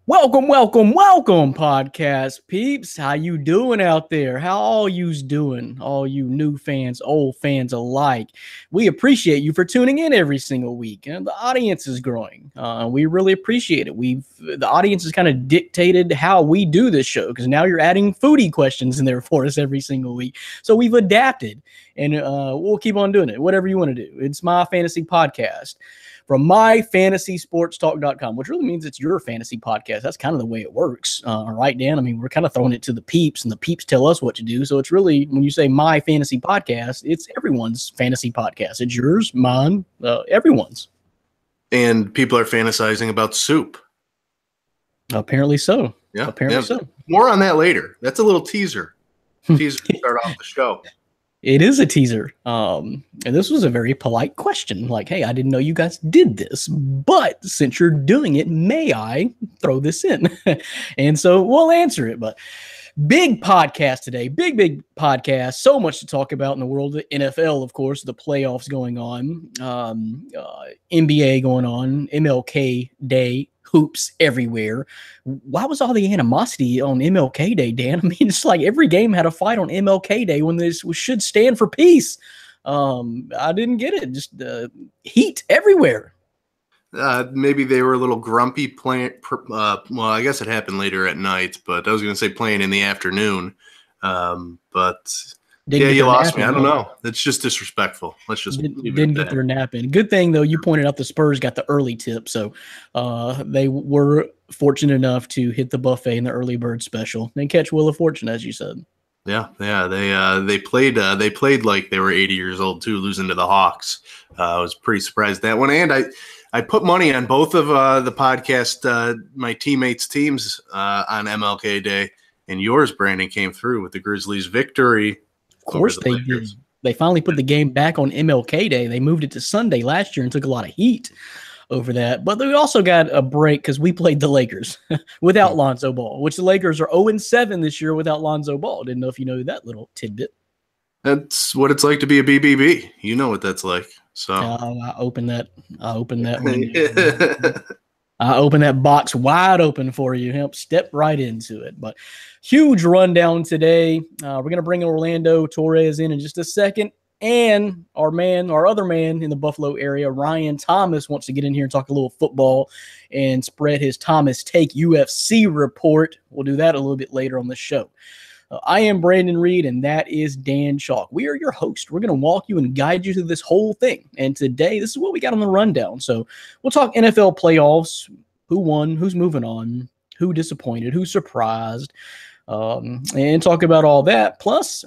Welcome, podcast peeps. How you doing out there? How all you's doing? All you new fans, old fans alike. We appreciate you for tuning in every single week, and the audience is growing. We really appreciate it. The audience has kind of dictated how we do this show because now you're adding foodie questions in there for us every single week. So we've adapted, and we'll keep on doing it. Whatever you want to do. It's My Fantasy Podcast from myfantasysportstalk.com, which really means it's your fantasy podcast. That's kind of the way it works. All right, Dan? I mean, we're kind of throwing it to the peeps, and the peeps tell us what to do. So it's really, when you say My Fantasy Podcast, it's everyone's fantasy podcast. It's yours, mine, everyone's. And people are fantasizing about soup. Apparently so. Yeah. Apparently so. More on that later. That's a little teaser. Teaser to start off the show. It is a teaser. And this was a very polite question. Like, hey, I didn't know you guys did this, but since you're doing it, may I throw this in? And so we'll answer it. But big podcast today. Big podcast. So much to talk about in the world of the NFL, of course, the playoffs going on, NBA going on, MLK Day. Hoops everywhere. Why was all the animosity on MLK Day, Dan? I mean, it's like every game had a fight on MLK Day when this should stand for peace. I didn't get it. Just heat everywhere. Maybe they were a little grumpy playing. Well, I guess it happened later at night, but I was going to say playing in the afternoon. But you lost me. I don't know. It's just disrespectful. Let's just didn't get their nap in. Good thing though, you pointed out the Spurs got the early tip, so they were fortunate enough to hit the buffet in the early bird special and catch Wheel of Fortune, as you said. Yeah. They played like they were 80 years old too, losing to the Hawks. I was pretty surprised at that one, and I put money on both of the podcast, my teammates' teams on MLK Day, and yours, Brandon, came through with the Grizzlies' victory. Of course they did. They finally put the game back on MLK Day. They moved it to Sunday last year and took a lot of heat over that. But we also got a break because we played the Lakers without Lonzo Ball, which the Lakers are 0-7 this year without Lonzo Ball. Didn't know if you know that little tidbit. That's what it's like to be a BBB. You know what that's like. So I opened that I open that box wide open for you. Help step right into it. But huge rundown today. We're going to bring Orlando Torres in just a second. And our other man in the Buffalo area, Ryan Thomas, wants to get in here and talk a little football and spread his Thomas Take UFC report. We'll do that a little bit later on the show. I am Brandon Reed, and that is Dan Chalk. We are your host. We're going to walk you and guide you through this whole thing. And today, this is what we got on the rundown. So we'll talk NFL playoffs, who won, who's moving on, who disappointed, who surprised, and talk about all that. Plus,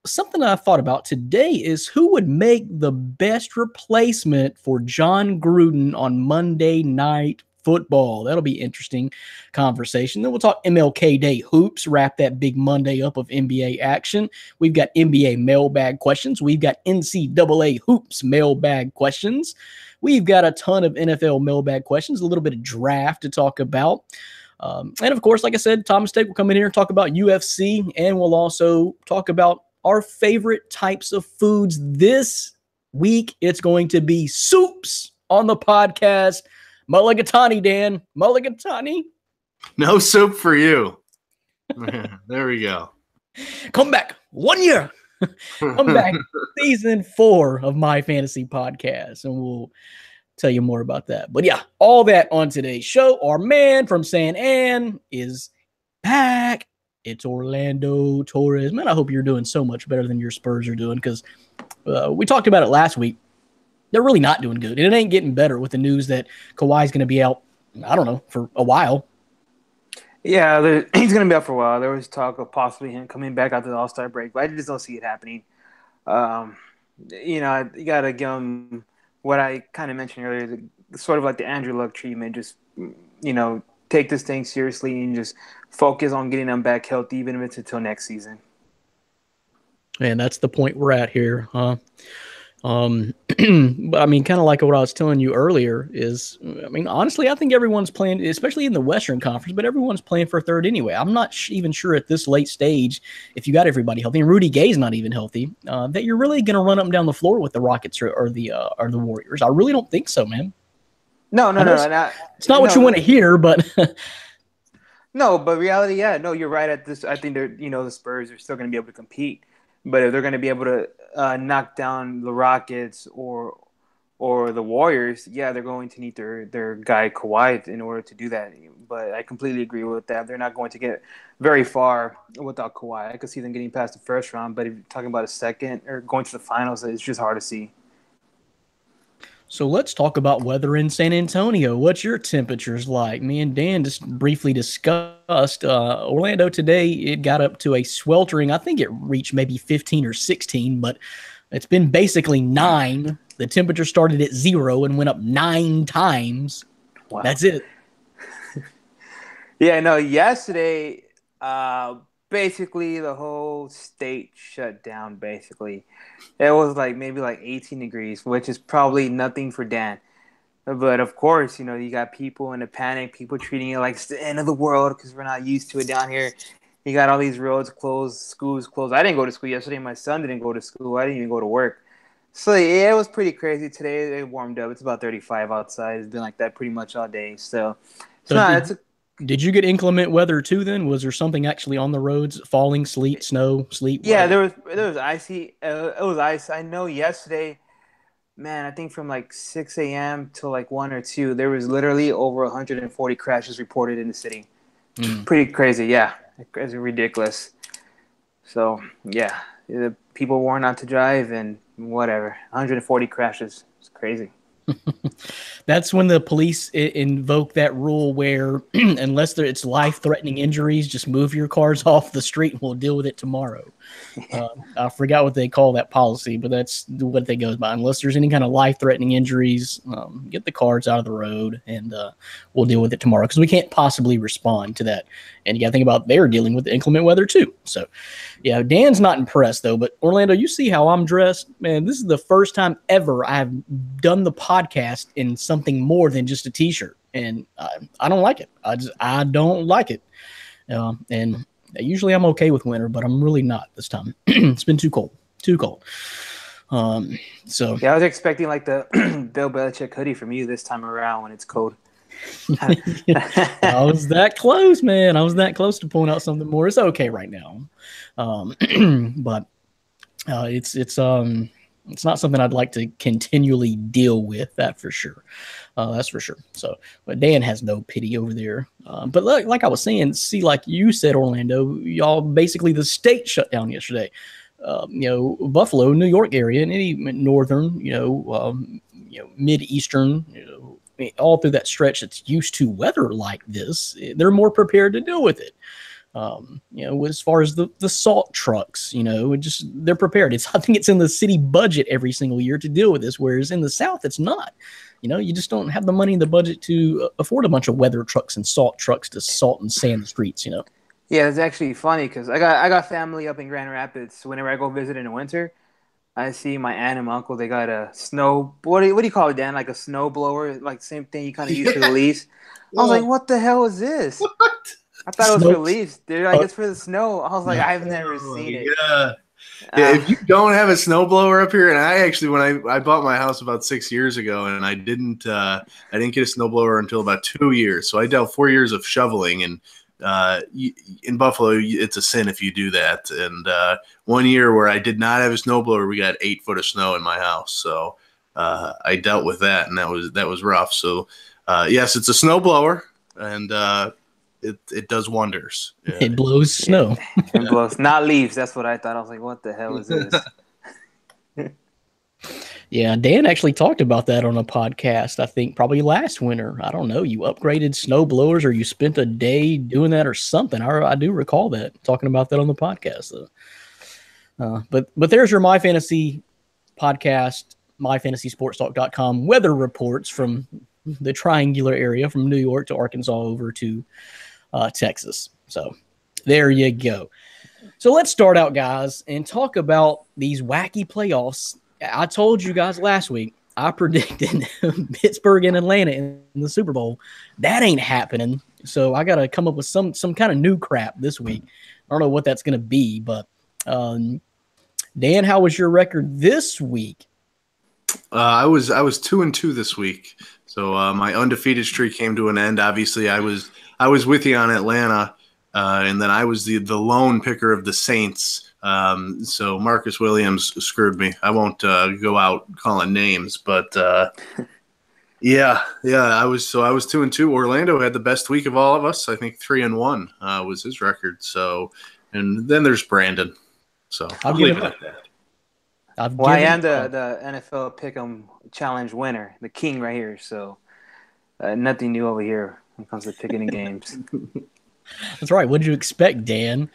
something I thought about today is who would make the best replacement for John Gruden on Monday Night Football. That'll be interesting conversation. Then we'll talk MLK Day hoops, wrap that big Monday up of NBA action. We've got NBA mailbag questions. We've got NCAA hoops mailbag questions. We've got a ton of NFL mailbag questions, a little bit of draft to talk about. And of course, like I said, Thomas Take will come in here and talk about UFC, and we'll also talk about our favorite types of foods. This week, it's going to be soups on the podcast. Mulligatawny, Dan. Mulligatawny. No soup for you. There we go. Come back 1 year. Come back season 4 of My Fantasy Podcast, and we'll tell you more about that. But yeah, all that on today's show. Our man from San Ann is back. It's Orlando Torres. Man, I hope you're doing so much better than your Spurs are doing, because we talked about it last week. They're really not doing good. And it ain't getting better with the news that Kawhi's going to be out, I don't know, for a while. Yeah, he's going to be out for a while. There was talk of possibly him coming back after the All-Star break, but I just don't see it happening. You got to give him what I kind of mentioned earlier, sort of like the Andrew Luck treatment. Just, take this thing seriously and just focus on getting them back healthy, even if it's until next season. And that's the point we're at here, huh? But I mean, kind of like what I was telling you earlier is, I mean, honestly, I think everyone's playing, especially in the Western Conference, but everyone's playing for third anyway. I'm not even sure at this late stage, if you got everybody healthy, and Rudy Gay's not even healthy, that you're really going to run up and down the floor with the Rockets or the Warriors. I really don't think so, man. No. It's not what you want to hear, but No, but reality, yeah, no, you're right. At this, I think they're, the Spurs are still going to be able to compete, but if they're going to be able to knock down the Rockets or the Warriors, yeah, they're going to need their guy Kawhi in order to do that. But I completely agree with that. They're not going to get very far without Kawhi. I could see them getting past the first round, but if you're talking about a second or going to the finals, it's just hard to see. So let's talk about weather in San Antonio. What's your temperatures like? Me and Dan just briefly discussed Orlando today. It got up to a sweltering. I think it reached maybe 15 or 16, but it's been basically 9. The temperature started at 0 and went up 9 times. Wow. That's it. Yeah, no, yesterday, basically the whole state shut down, basically. It was maybe 18 degrees, which is probably nothing for Dan. But of course, you got people in a panic, people treating it like it's the end of the world because we're not used to it down here. You got all these roads closed, schools closed. I didn't go to school yesterday. My son didn't go to school. I didn't even go to work. So, yeah, it was pretty crazy. Today it warmed up. It's about 35 outside. It's been like that pretty much all day. Did you get inclement weather too then? Was there something actually on the roads? Falling, sleet, snow, sleet? Yeah, there was icy. It was ice. I know yesterday, man, I think from 6 a.m. till 1 or 2, there was literally over 140 crashes reported in the city. Pretty crazy, yeah. It's ridiculous. So, yeah, the people warned not to drive and whatever. 140 crashes. It's crazy. That's when the police invoke that rule where unless it's life-threatening injuries, just move your cars off the street and we'll deal with it tomorrow. I forgot what they call that policy, but that's what they go by. Unless there's any kind of life-threatening injuries, get the cars out of the road and we'll deal with it tomorrow because we can't possibly respond to that. And you got to think about they're dealing with the inclement weather too. So, yeah, Dan's not impressed though. But Orlando, you see how I'm dressed? Man, this is the first time ever I've done the podcast in something more than just a T-shirt, and I don't like it. I don't like it. And usually I'm okay with winter, but I'm really not this time. It's been too cold. So yeah, I was expecting the Bill Belichick hoodie from you this time around when it's cold. I was that close, man. I was that close to pulling out something more. It's okay right now, but it's not something I'd like to continually deal with. That for sure. That's for sure. So, but Dan has no pity over there. But like I was saying, see, like you said, Orlando, y'all basically the state shut down yesterday. Buffalo, New York area, and any northern, mid-eastern, all through that stretch that's used to weather like this, they're more prepared to deal with it. As far as the salt trucks, they're prepared. I think it's in the city budget every single year to deal with this, whereas in the South, it's not. You just don't have the money in the budget to afford a bunch of weather trucks and salt trucks to salt and sand the streets, Yeah, it's actually funny because I got family up in Grand Rapids. So whenever I go visit in the winter, I see my aunt and my uncle. They got a snow. What do you call it, Dan? Like a snow blower, like same thing you kind of use for the leaves. I was like, what the hell is this? What? I thought it was for leaves. They're like, it's for the snow. I was like, I've never seen it. Yeah. If you don't have a snowblower up here, and I actually, when I bought my house about 6 years ago, and I didn't get a snowblower until about 2 years. So I dealt 4 years of shoveling, and in Buffalo, it's a sin if you do that. And 1 year where I did not have a snowblower, we got 8 foot of snow in my house. So I dealt with that, and that was rough. So yes, it's a snowblower, and it does wonders. It blows snow. It blows, not leaves. That's what I thought. I was like, what the hell is this? Yeah, Dan actually talked about that on a podcast, I think probably last winter. I don't know. You upgraded snow blowers or you spent a day doing that or something. I do recall that, talking about that on the podcast. But there's your My Fantasy podcast, myfantasysportstalk.com weather reports from the triangular area from New York to Arkansas over to Texas. So there you go. So let's start out, guys, and talk about these wacky playoffs. I told you guys last week, I predicted Pittsburgh and Atlanta in the Super Bowl. That ain't happening. So I got to come up with some kind of new crap this week. I don't know what that's going to be, but Dan, how was your record this week? I was 2-2 this week, so my undefeated streak came to an end. Obviously, I was with you on Atlanta, and then I was the lone picker of the Saints. So Marcus Williams screwed me. I won't go out calling names, but yeah, I was 2-2. Orlando had the best week of all of us. I think 3-1 was his record. So, and then there's Brandon. So I'll leave it at that. I am the NFL Pick'em Challenge winner, the king right here. So nothing new over here when it comes to picking in games. That's right. What did you expect, Dan?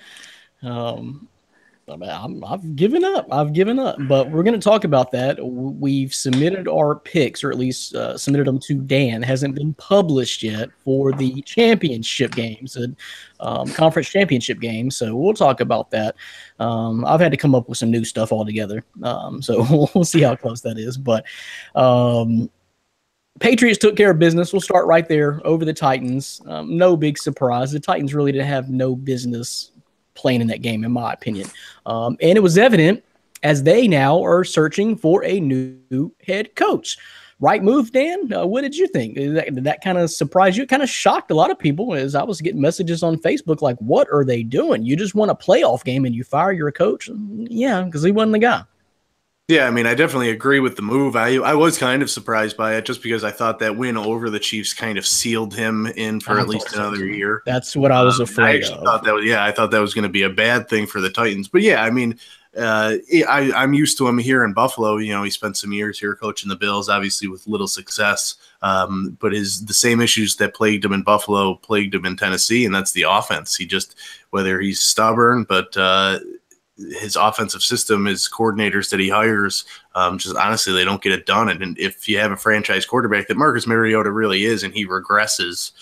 I've given up. But we're going to talk about that. We've submitted our picks, or at least submitted them to Dan. It hasn't been published yet for the championship games, conference championship games. So we'll talk about that. I've had to come up with some new stuff altogether. So we'll see how close that is. But Patriots took care of business. We'll start right there over the Titans. No big surprise. The Titans really did have no business playing in that game, in my opinion. And it was evident as they now are searching for a new head coach. Right move, Dan? What did you think? Did that kind of surprise you? It kind of shocked a lot of people as I was getting messages on Facebook like, what are they doing? You just won a playoff game and you fire your coach? Yeah, because he wasn't the guy. Yeah, I mean, I definitely agree with the move. I was kind of surprised by it just because I thought that win over the Chiefs kind of sealed him in for at least another year. That's what I was afraid of. I thought that was going to be a bad thing for the Titans. But yeah, I mean, I'm used to him here in Buffalo. You know, he spent some years here coaching the Bills, obviously with little success. But the same issues that plagued him in Buffalo plagued him in Tennessee, and that's the offense. He just, whether he's stubborn, but his offensive system, his coordinators that he hires, just honestly, they don't get it done. And if you have a franchise quarterback that Marcus Mariota really is, and he regresses,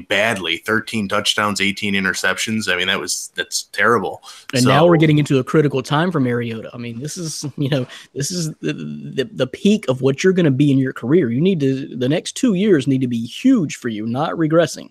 badly, 13 touchdowns, 18 interceptions. I mean, that's terrible. And now we're getting into a critical time for Mariota. I mean, this is the peak of what you're going to be in your career. The next 2 years need to be huge for you, not regressing.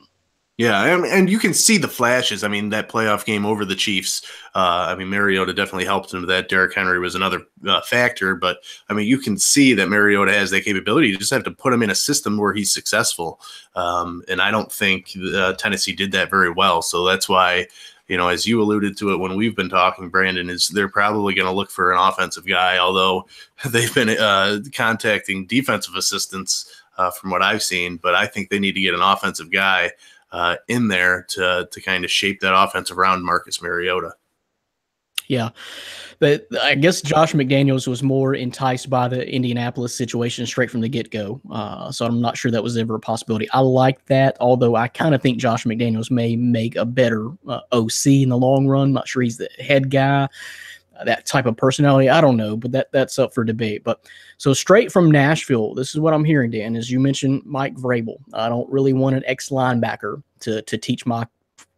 Yeah, and you can see the flashes. I mean, that playoff game over the Chiefs, Mariota definitely helped him with that. Derrick Henry was another factor, but, I mean, you can see that Mariota has that capability. You just have to put him in a system where he's successful, and I don't think Tennessee did that very well. So that's why, as you alluded to it when we've been talking, Brandon, is they're probably going to look for an offensive guy, although they've been contacting defensive assistants from what I've seen, but I think they need to get an offensive guy in there to kind of shape that offense around Marcus Mariota. Yeah, but I guess Josh McDaniels was more enticed by the Indianapolis situation straight from the get-go. So I'm not sure that was ever a possibility. I like that, although I kind of think Josh McDaniels may make a better OC in the long run. Not sure he's the head guy. That type of personality, I don't know, but that's up for debate. But so straight from Nashville, this is what I'm hearing, Dan. As you mentioned, Mike Vrabel. I don't really want an ex-linebacker to teach my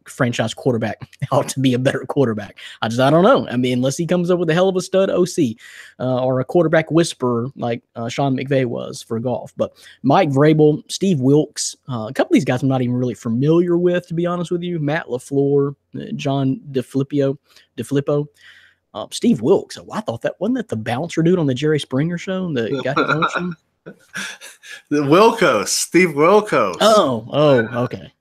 franchise quarterback how to be a better quarterback. I don't know. I mean, unless he comes up with a hell of a stud OC or a quarterback whisperer like Sean McVay was for golf. But Mike Vrabel, Steve Wilkes, a couple of these guys I'm not even really familiar with, to be honest with you. Matt LaFleur, John DeFilippo. Steve Wilkes. I thought wasn't that the bouncer dude on the Jerry Springer show? The guy the Wilkos, Steve Wilkos. Oh,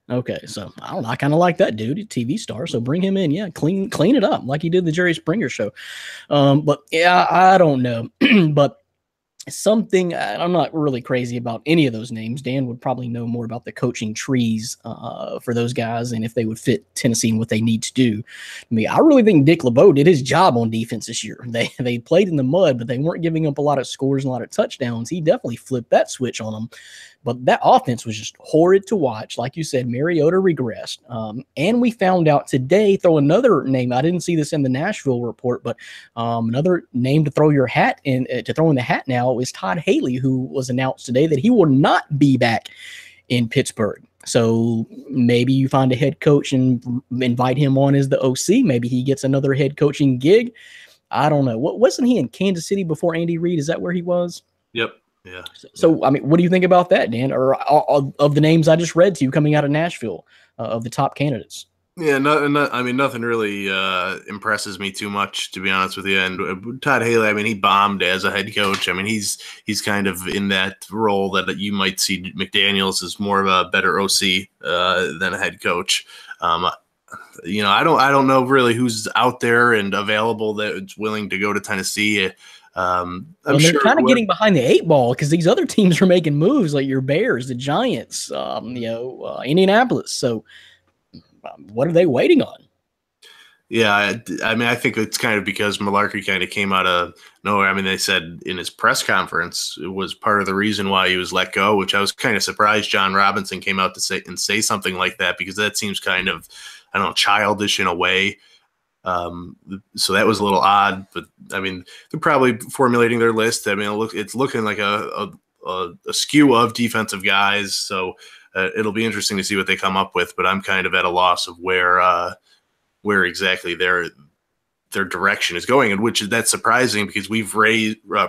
okay. So I don't know. I kind of like that dude, a TV star. So bring him in. Yeah, clean it up like he did the Jerry Springer show. But yeah, I don't know. But something, I'm not really crazy about any of those names. Dan would probably know more about the coaching trees for those guys and if they would fit Tennessee and what they need to do. I really think Dick LeBeau did his job on defense this year. They played in the mud, but they weren't giving up a lot of scores and a lot of touchdowns. He definitely flipped that switch on them. But that offense was just horrid to watch. Like you said, Mariota regressed. And we found out today, throw another name. I didn't see this in the Nashville report, but another name to throw your hat in, to throw in the hat now is Todd Haley, who was announced today that he will not be back in Pittsburgh. So maybe you find a head coach and invite him on as the OC. Maybe he gets another head coaching gig. I don't know. Wasn't he in Kansas City before Andy Reid? Is that where he was? Yep. Yeah. So, I mean, what do you think about that, Dan? Or of the names I just read to you coming out of Nashville, of the top candidates? Yeah, I mean, nothing really impresses me too much, to be honest with you. And Todd Haley, I mean, he bombed as a head coach. I mean, he's kind of in that role that you might see McDaniels as more of a better OC than a head coach. I don't know really who's out there and available that's willing to go to Tennessee. They're sure kind of getting behind the 8 ball because these other teams are making moves like your Bears, the Giants, Indianapolis. So what are they waiting on? Yeah, I mean, I think it's kind of because Mularkey kind of came out of nowhere. I mean, they said in his press conference it was part of the reason why he was let go, which I was kind of surprised John Robinson came out to say something like that, because that seems kind of, I don't know, childish in a way. So that was a little odd, but I mean, they're probably formulating their list. I mean, it's looking like a skew of defensive guys. So it'll be interesting to see what they come up with, but I'm kind of at a loss of where exactly their direction is going, and that's surprising because we've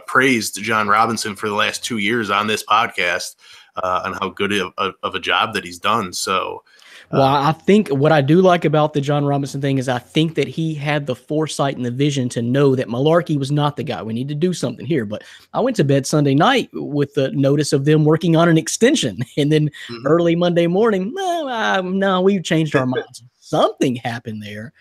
praised John Robinson for the last 2 years on this podcast on how good of a job that he's done. So, well, I think what I do like about the John Robinson thing is I think that he had the foresight and the vision to know that Mularkey was not the guy. We need to do something here. But I went to bed Sunday night with the notice of them working on an extension. And then early Monday morning, no, we've changed our minds. Something happened there.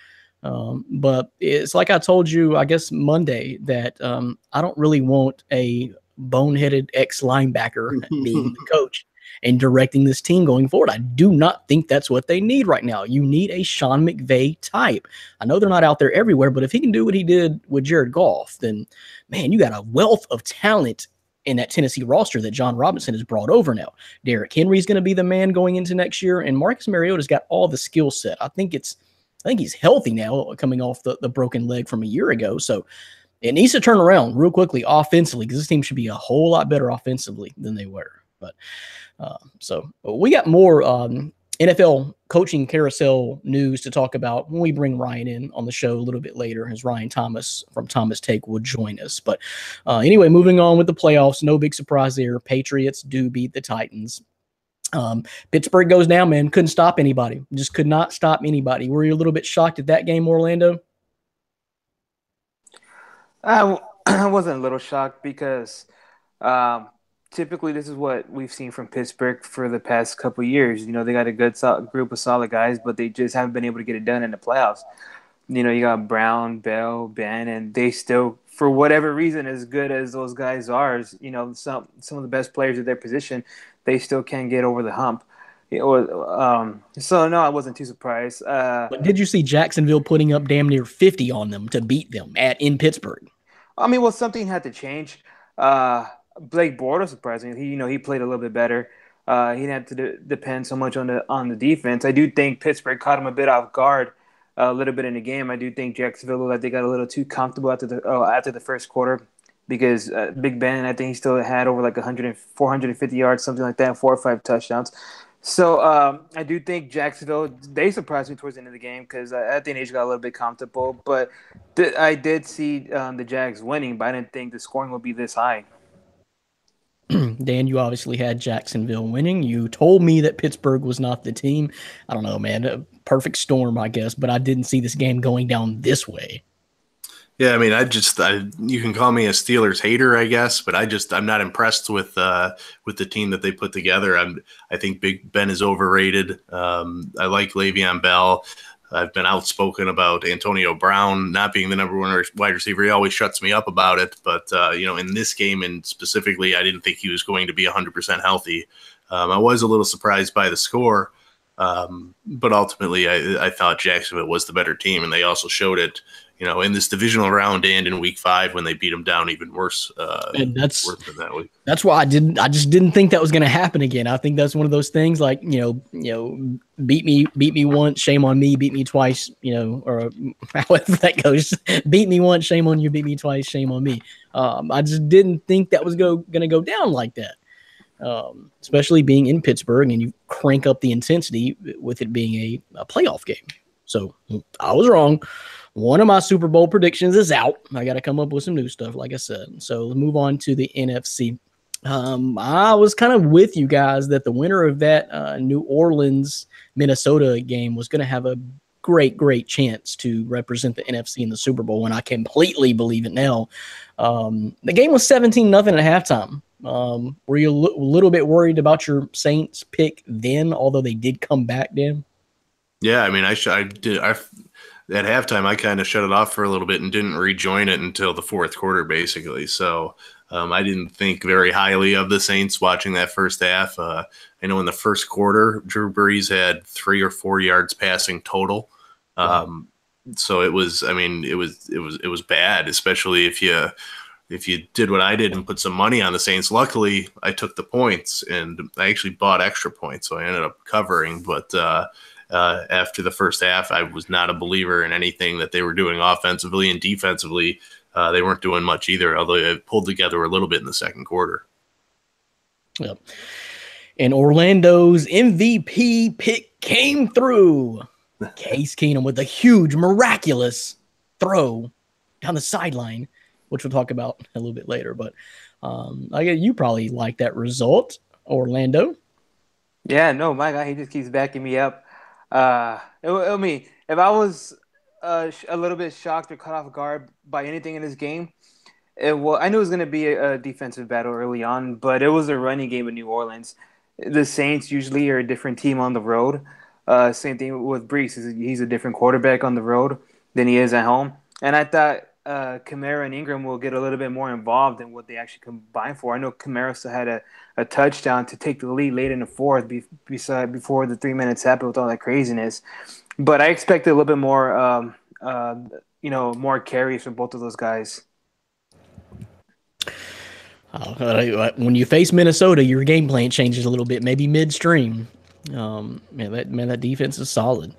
But it's like I told you, I guess Monday, that I don't really want a boneheaded ex-linebacker being the coach and directing this team going forward. I do not think that's what they need right now. You need a Sean McVay type. I know they're not out there everywhere, but if he can do what he did with Jared Goff, then, man, you got a wealth of talent in that Tennessee roster that John Robinson has brought over now. Derrick Henry's going to be the man going into next year, and Marcus Mariota's got all the skill set. I think he's healthy now, coming off the broken leg from a year ago. So it needs to turn around real quickly offensively, because this team should be a whole lot better offensively than they were. But so we got more NFL coaching carousel news to talk about when we bring Ryan in on the show a little bit later, as Ryan Thomas from Thomas Take will join us. But anyway, moving on with the playoffs, no big surprise there. Patriots do beat the Titans. Pittsburgh goes down, man. Couldn't stop anybody. Just could not stop anybody. Were you a little bit shocked at that game, Orlando? I wasn't a little shocked because typically this is what we've seen from Pittsburgh for the past couple of years. You know, they got a good group of solid guys, but they just haven't been able to get it done in the playoffs. You know, you got Brown, Bell, Ben, and they still, for whatever reason, as good as those guys are, you know, some of the best players at their position, they still can't get over the hump. So, no, I wasn't too surprised. But did you see Jacksonville putting up damn near 50 on them to beat them in Pittsburgh? I mean, well, something had to change. Blake Bortles, surprisingly, he played a little bit better. He didn't have to depend so much on the defense. I do think Pittsburgh caught him a bit off guard a little bit in the game. I do think Jacksonville looked like they got a little too comfortable after the first quarter, because Big Ben, I think he still had over like 450 yards, something like that, 4 or 5 touchdowns. So I do think Jacksonville, they surprised me towards the end of the game, because I think they just got a little bit comfortable. But I did see the Jags winning, but I didn't think the scoring would be this high. Dan, you obviously had Jacksonville winning. You told me that Pittsburgh was not the team. I don't know, man. A perfect storm, I guess, but I didn't see this game going down this way. Yeah, I mean, you can call me a Steelers hater, I guess, but I'm not impressed with the team that they put together. I think Big Ben is overrated. I like Le'Veon Bell. I've been outspoken about Antonio Brown not being the number one wide receiver. He always shuts me up about it. But, in this game and specifically, I didn't think he was going to be 100% healthy. I was a little surprised by the score. But ultimately, I thought Jacksonville was the better team, and they also showed it, in this divisional round and in Week 5 when they beat them down even worse. And worse than that week. That's why I just didn't think that was going to happen again. I think that's one of those things like, beat me once, shame on me, beat me twice, or however that goes. Beat me once, shame on you, beat me twice, shame on me. I just didn't think that was going to go down like that. Especially being in Pittsburgh, and you crank up the intensity with it being a playoff game. So I was wrong. One of my Super Bowl predictions is out. I got to come up with some new stuff, like I said. So let's move on to the NFC. I was kind of with you guys that the winner of that New Orleans, Minnesota game was going to have a great chance to represent the NFC in the Super Bowl, and I completely believe it now. The game was 17-0 at halftime. Were you a little bit worried about your Saints pick then, although they did come back, Dan? Yeah, I mean, I did. At halftime, I kind of shut it off for a little bit and didn't rejoin it until the fourth quarter, basically. So I didn't think very highly of the Saints watching that first half. I know in the first quarter, Drew Brees had 3 or 4 yards passing total. So it was bad, especially if you did what I did and put some money on the Saints. Luckily, I took the points, and I actually bought extra points, so I ended up covering. But after the first half, I was not a believer in anything that they were doing offensively, and defensively, they weren't doing much either, although they pulled together a little bit in the second quarter. Yep. And Orlando's MVP pick came through. Case Keenum with a huge, miraculous throw down the sideline, which we'll talk about a little bit later. But you probably like that result, Orlando. Yeah, no, my guy, he just keeps backing me up. If I was a little bit shocked or caught off guard by anything in this game, I knew it was going to be a defensive battle early on, but it was a running game in New Orleans. The Saints usually are a different team on the road. Same thing with Brees. He's a different quarterback on the road than he is at home. And I thought Kamara and Ingram will get a little bit more involved in what they actually combine for. I know Kamara still had a touchdown to take the lead late in the fourth before the 3 minutes happened with all that craziness. But I expected a little bit more, more carries from both of those guys. When you face Minnesota, your game plan changes a little bit, maybe midstream. That defense is solid.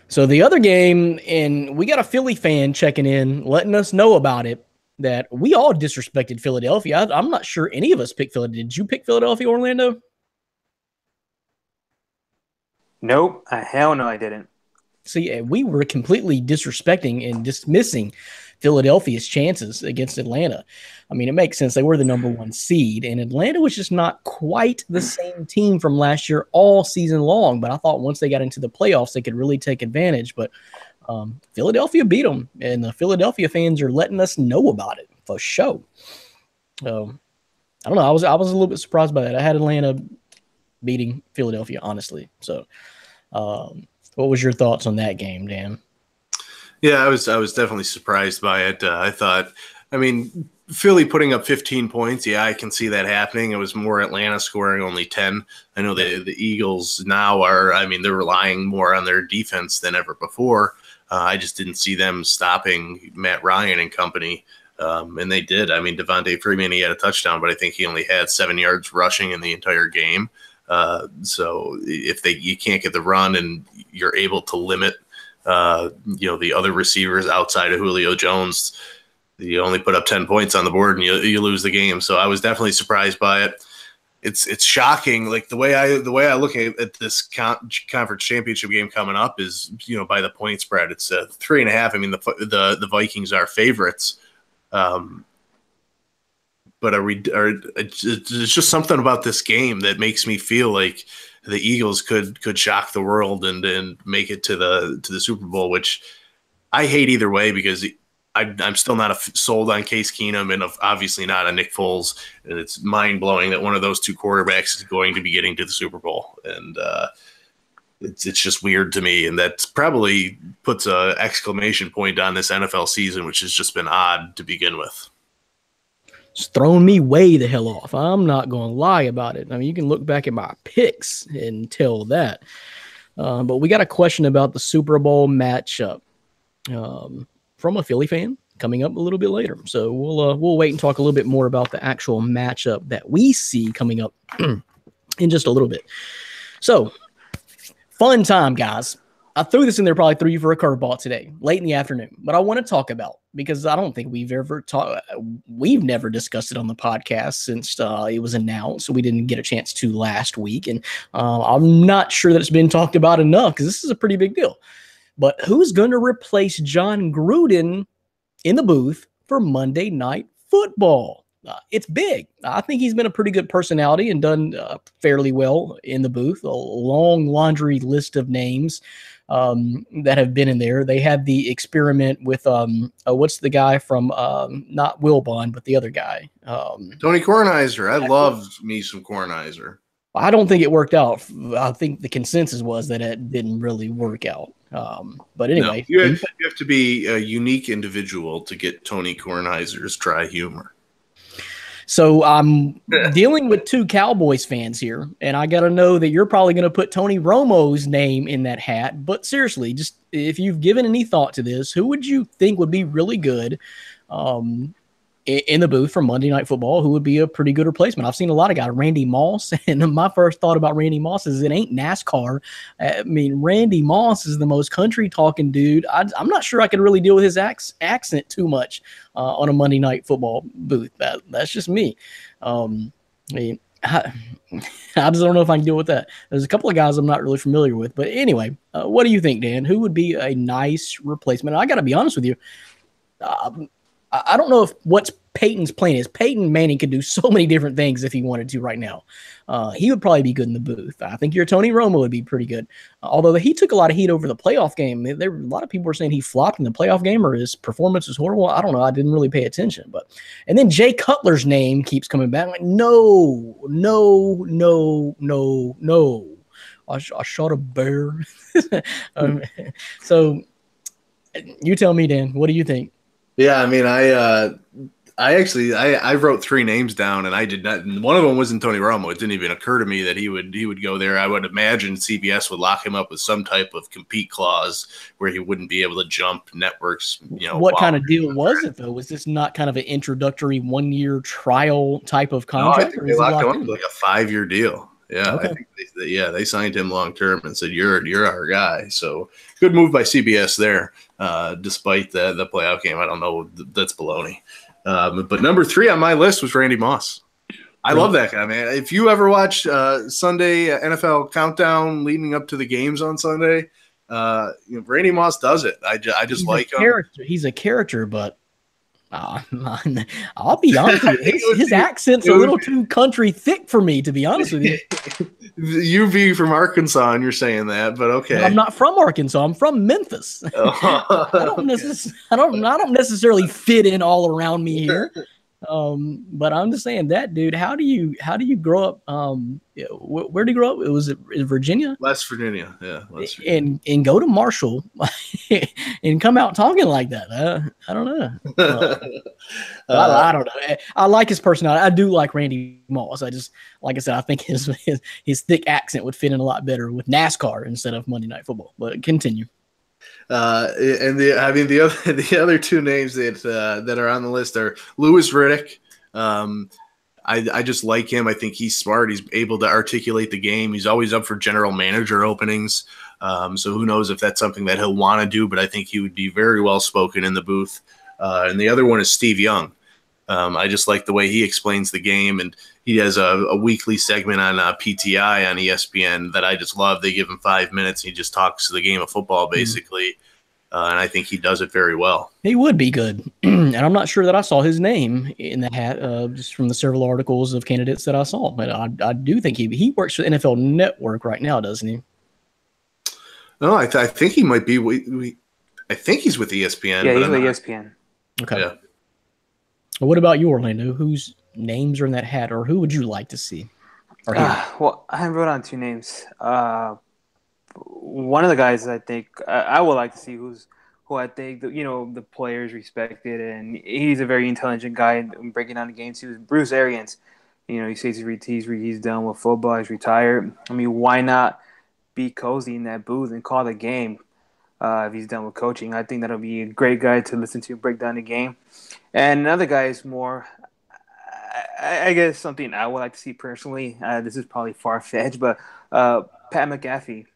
So the other game, and we got a Philly fan checking in, letting us know about it, that we all disrespected Philadelphia. I'm not sure any of us picked Philadelphia. Did you pick Philadelphia, Orlando? Nope. Hell no, I didn't. See, we were completely disrespecting and dismissing Philadelphia's chances against Atlanta. I mean, it makes sense. They were the number 1 seed, and Atlanta was just not quite the same team from last year all season long. But I thought once they got into the playoffs, they could really take advantage. But Philadelphia beat them, and the Philadelphia fans are letting us know about it for sure. So I don't know. I was a little bit surprised by that. I had Atlanta beating Philadelphia, honestly. So what was your thoughts on that game, Dan? Yeah, I was definitely surprised by it. I thought, Philly putting up 15 points, yeah, I can see that happening. It was more Atlanta scoring only 10. I know the Eagles now they're relying more on their defense than ever before. I just didn't see them stopping Matt Ryan and company, and they did. Devontae Freeman, he had a touchdown, but I think he only had 7 yards rushing in the entire game. So if you can't get the run and you're able to limit the other receivers outside of Julio Jones, you only put up 10 points on the board and you lose the game. So I was definitely surprised by it. It's shocking. Like the way I look at this conference championship game coming up is, by the point spread, it's 3.5. The Vikings are favorites. But it's just something about this game that makes me feel like the Eagles could shock the world and make it to the Super Bowl, which I hate either way because I'm still not sold on Case Keenum and obviously not on Nick Foles. And it's mind blowing that one of those two quarterbacks is going to be getting to the Super Bowl. And it's just weird to me. And that probably puts an exclamation point on this NFL season, which has just been odd to begin with. It's thrown me way the hell off. I'm not going to lie about it. You can look back at my picks and tell that. But we got a question about the Super Bowl matchup from a Philly fan coming up a little bit later. So we'll wait and talk a little bit more about the actual matchup that we see coming up in just a little bit. So fun time, guys. I threw this in there, probably threw you for a curveball today, late in the afternoon. But I want to talk about, because I don't think we've never discussed it on the podcast since it was announced. So we didn't get a chance to last week. And I'm not sure that it's been talked about enough because this is a pretty big deal. But who's going to replace John Gruden in the booth for Monday Night Football? it's big. I think he's been a pretty good personality and done fairly well in the booth. A long laundry list of names that have been in there. They had the experiment with what's the guy from not Wilbon, but the other guy, Tony Kornheiser. I loved me some Kornheiser. I don't think it worked out. I think the consensus was that it didn't really work out. But anyway, no, you have to be a unique individual to get Tony Kornheiser's dry humor. So I'm dealing with two Cowboys fans here, and I got to know that you're probably going to put Tony Romo's name in that hat. But seriously, just if you've given any thought to this, who would you think would be really good in the booth for Monday Night Football? Who would be a pretty good replacement? I've seen a lot of guys. Randy Moss, and my first thought about Randy Moss is it ain't NASCAR. I mean, Randy Moss is the most country talking dude. I'm not sure I could really deal with his accent too much on a Monday Night Football booth. That's just me. I mean, I just don't know if I can deal with that. There's a couple of guys I'm not really familiar with, but anyway, what do you think, Dan? Who would be a nice replacement? And I got to be honest with you. I don't know if what's Peyton's plan is. Peyton Manning could do so many different things if he wanted to right now. He would probably be good in the booth. I think your Tony Romo would be pretty good. Although he took a lot of heat over the playoff game. A lot of people were saying he flopped in the playoff game or his performance was horrible. I don't know. I didn't really pay attention. And then Jay Cutler's name keeps coming back. I'm like, no. I shot a bear. So you tell me, Dan, what do you think? Yeah, I mean, I wrote three names down, and I did not. One of them wasn't Tony Romo. It didn't even occur to me that he would go there. I would imagine CBS would lock him up with some type of compete clause where he wouldn't be able to jump networks. What kind of deal was it though? Was this not kind of an introductory 1-year trial type of contract? No, I think they locked him up with like a 5-year deal. Yeah, okay. I think they signed him long term and said you're our guy. So good move by CBS there. Despite the playoff game, I don't know, that's baloney. But number 3 on my list was Randy Moss. I love that guy, man. If you ever watch Sunday NFL Countdown leading up to the games on Sunday, Randy Moss does it. I just like him. He's a character, but I'll be honest with you. His accent's a little too country thick for me, to be honest with you. You be from Arkansas and you're saying that, but okay. No, I'm not from Arkansas. I'm from Memphis. I don't necessarily fit in all around me here. But I'm just saying that, dude, how do you grow up? Where did you grow up? Was it in Virginia? West Virginia, yeah. West Virginia. And go to Marshall and come out talking like that. I don't know. I don't know. I like his personality. I do like Randy Moss. Like I said, I think his thick accent would fit in a lot better with NASCAR instead of Monday Night Football. But continue. And the other two names that are on the list are Louis Riddick. I just like him. I think he's smart. He's able to articulate the game. He's always up for general manager openings. So who knows if that's something that he'll want to do, but I think he would be very well spoken in the booth. And the other one is Steve Young. I just like the way he explains the game, and he has a weekly segment on PTI on ESPN that I just love. They give him 5 minutes. And he just talks to the game of football, basically. And I think he does it very well. He would be good. And I'm not sure that I saw his name in the hat just from the several articles of candidates that I saw. But I do think he works for the NFL Network right now, doesn't he? No, I think he might be. I think he's with ESPN. Yeah, he's with ESPN. Okay. Yeah. Well, what about you, Orlando? Whose names are in that hat, or who would you like to see? Well, I wrote on 2 names. One of the guys I think I would like to see who I think the players respected, and he's a very intelligent guy in breaking down the games. He was Bruce Arians. He says he's done with football. He's retired. I mean, why not be cozy in that booth and call the game if he's done with coaching? I think that'll be a great guy to listen to break down the game. And another guy is more, I guess, something I would like to see personally. This is probably far-fetched, but Pat McAfee,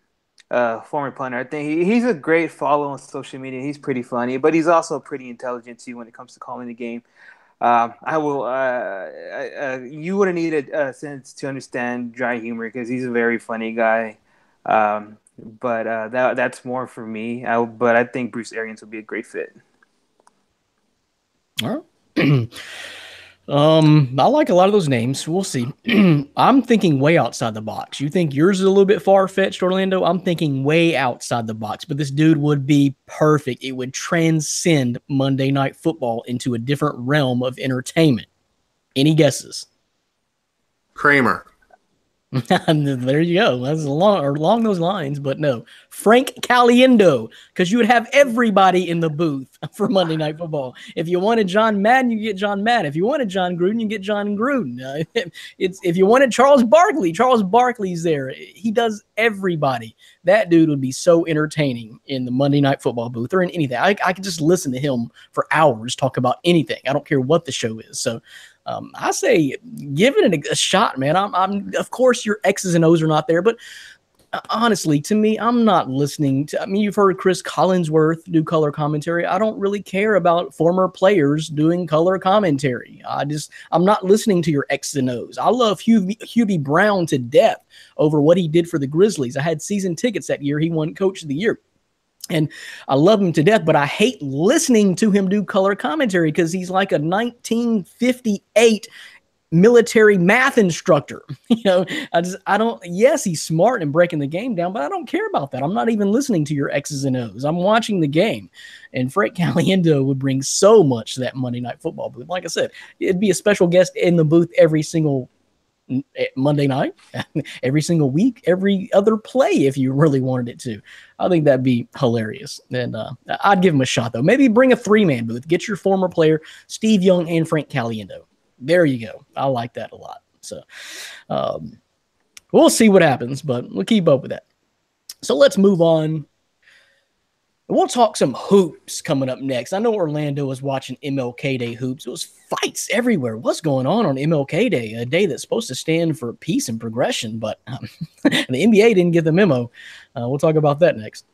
former punter. I think he's a great follow on social media. He's pretty funny, but he's also pretty intelligent too when it comes to calling the game. You wouldn't need a sense to understand dry humor because he's a very funny guy. But that's more for me. But I think Bruce Arians would be a great fit. All right. I like a lot of those names. We'll see. I'm thinking way outside the box. You think yours is a little bit far-fetched, Orlando? I'm thinking way outside the box, but this dude would be perfect. It would transcend Monday Night Football into a different realm of entertainment. Any guesses? Kramer. There you go. That's along those lines, but no. Frank Caliendo, because you would have everybody in the booth for Monday Night Football. If you wanted John Madden, you get John Madden. If you wanted John Gruden, you get John Gruden. If you wanted Charles Barkley's there. He does everybody. That dude would be so entertaining in the Monday Night Football booth or in anything. I could just listen to him for hours talk about anything. I don't care what the show is. So I say, give it a shot, man. I'm of course your X's and O's are not there, but honestly, to me, I'm not listening to. I mean, you've heard Chris Collinsworth do color commentary. I don't really care about former players doing color commentary. I'm not listening to your X's and O's. I love Hubie Brown to death over what he did for the Grizzlies. I had season tickets that year. He won Coach of the Year. And I love him to death, but I hate listening to him do color commentary because he's like a 1958 military math instructor. Yes, he's smart and breaking the game down, but I don't care about that. I'm not even listening to your X's and O's. I'm watching the game. And Frank Caliendo would bring so much to that Monday Night Football booth. Like I said, it'd be a special guest in the booth every single Monday night, every single week, every other play if you really wanted it to. I think that'd be hilarious. And I'd give him a shot, though. Maybe bring a three-man booth. Get your former player, Steve Young and Frank Caliendo. There you go. I like that a lot. So we'll see what happens, but we'll keep up with that. So let's move on. We'll talk some hoops coming up next. I know Orlando was watching MLK Day hoops. It was fights everywhere. What's going on MLK Day, a day that's supposed to stand for peace and progression, but the NBA didn't get the memo. We'll talk about that next.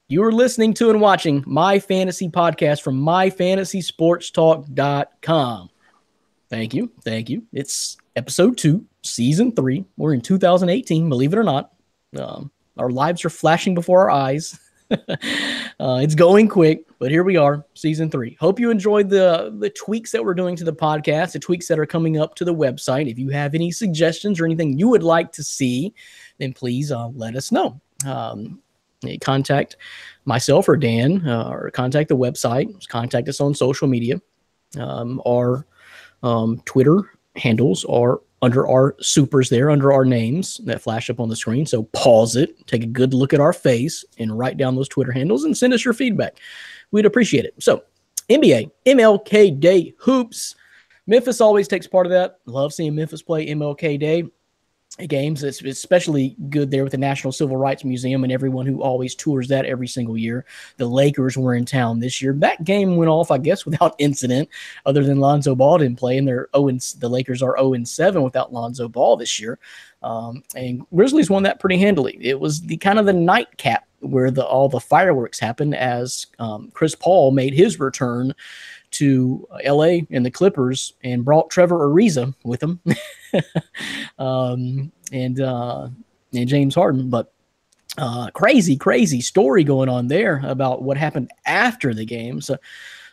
You are listening to and watching My Fantasy Podcast from MyFantasySportsTalk.com. Thank you. It's episode 2, season 3. We're in 2018, believe it or not. Our lives are flashing before our eyes. It's going quick, but here we are, season 3. Hope you enjoyed the tweaks that we're doing to the podcast, the tweaks that are coming up to the website. If you have any suggestions or anything you would like to see, then please let us know. Contact myself or Dan, or contact the website. Contact us on social media. Our Twitter handles are under our supers there, under our names that flash up on the screen. So pause it, take a good look at our face, and write down those Twitter handles and send us your feedback. We'd appreciate it. So NBA, MLK Day hoops. Memphis always takes part of that. Love seeing Memphis play MLK Day games. It's especially good there with the National Civil Rights Museum and everyone who always tours that every single year. The Lakers were in town this year. That game went off, I guess, without incident, other than Lonzo Ball didn't play, and the Lakers are 0-7 without Lonzo Ball this year. And Grizzlies won that pretty handily. It was the kind of the nightcap where all the fireworks happened as Chris Paul made his return to LA and the Clippers and brought Trevor Ariza with him and James Harden. But crazy story going on there about what happened after the game. So,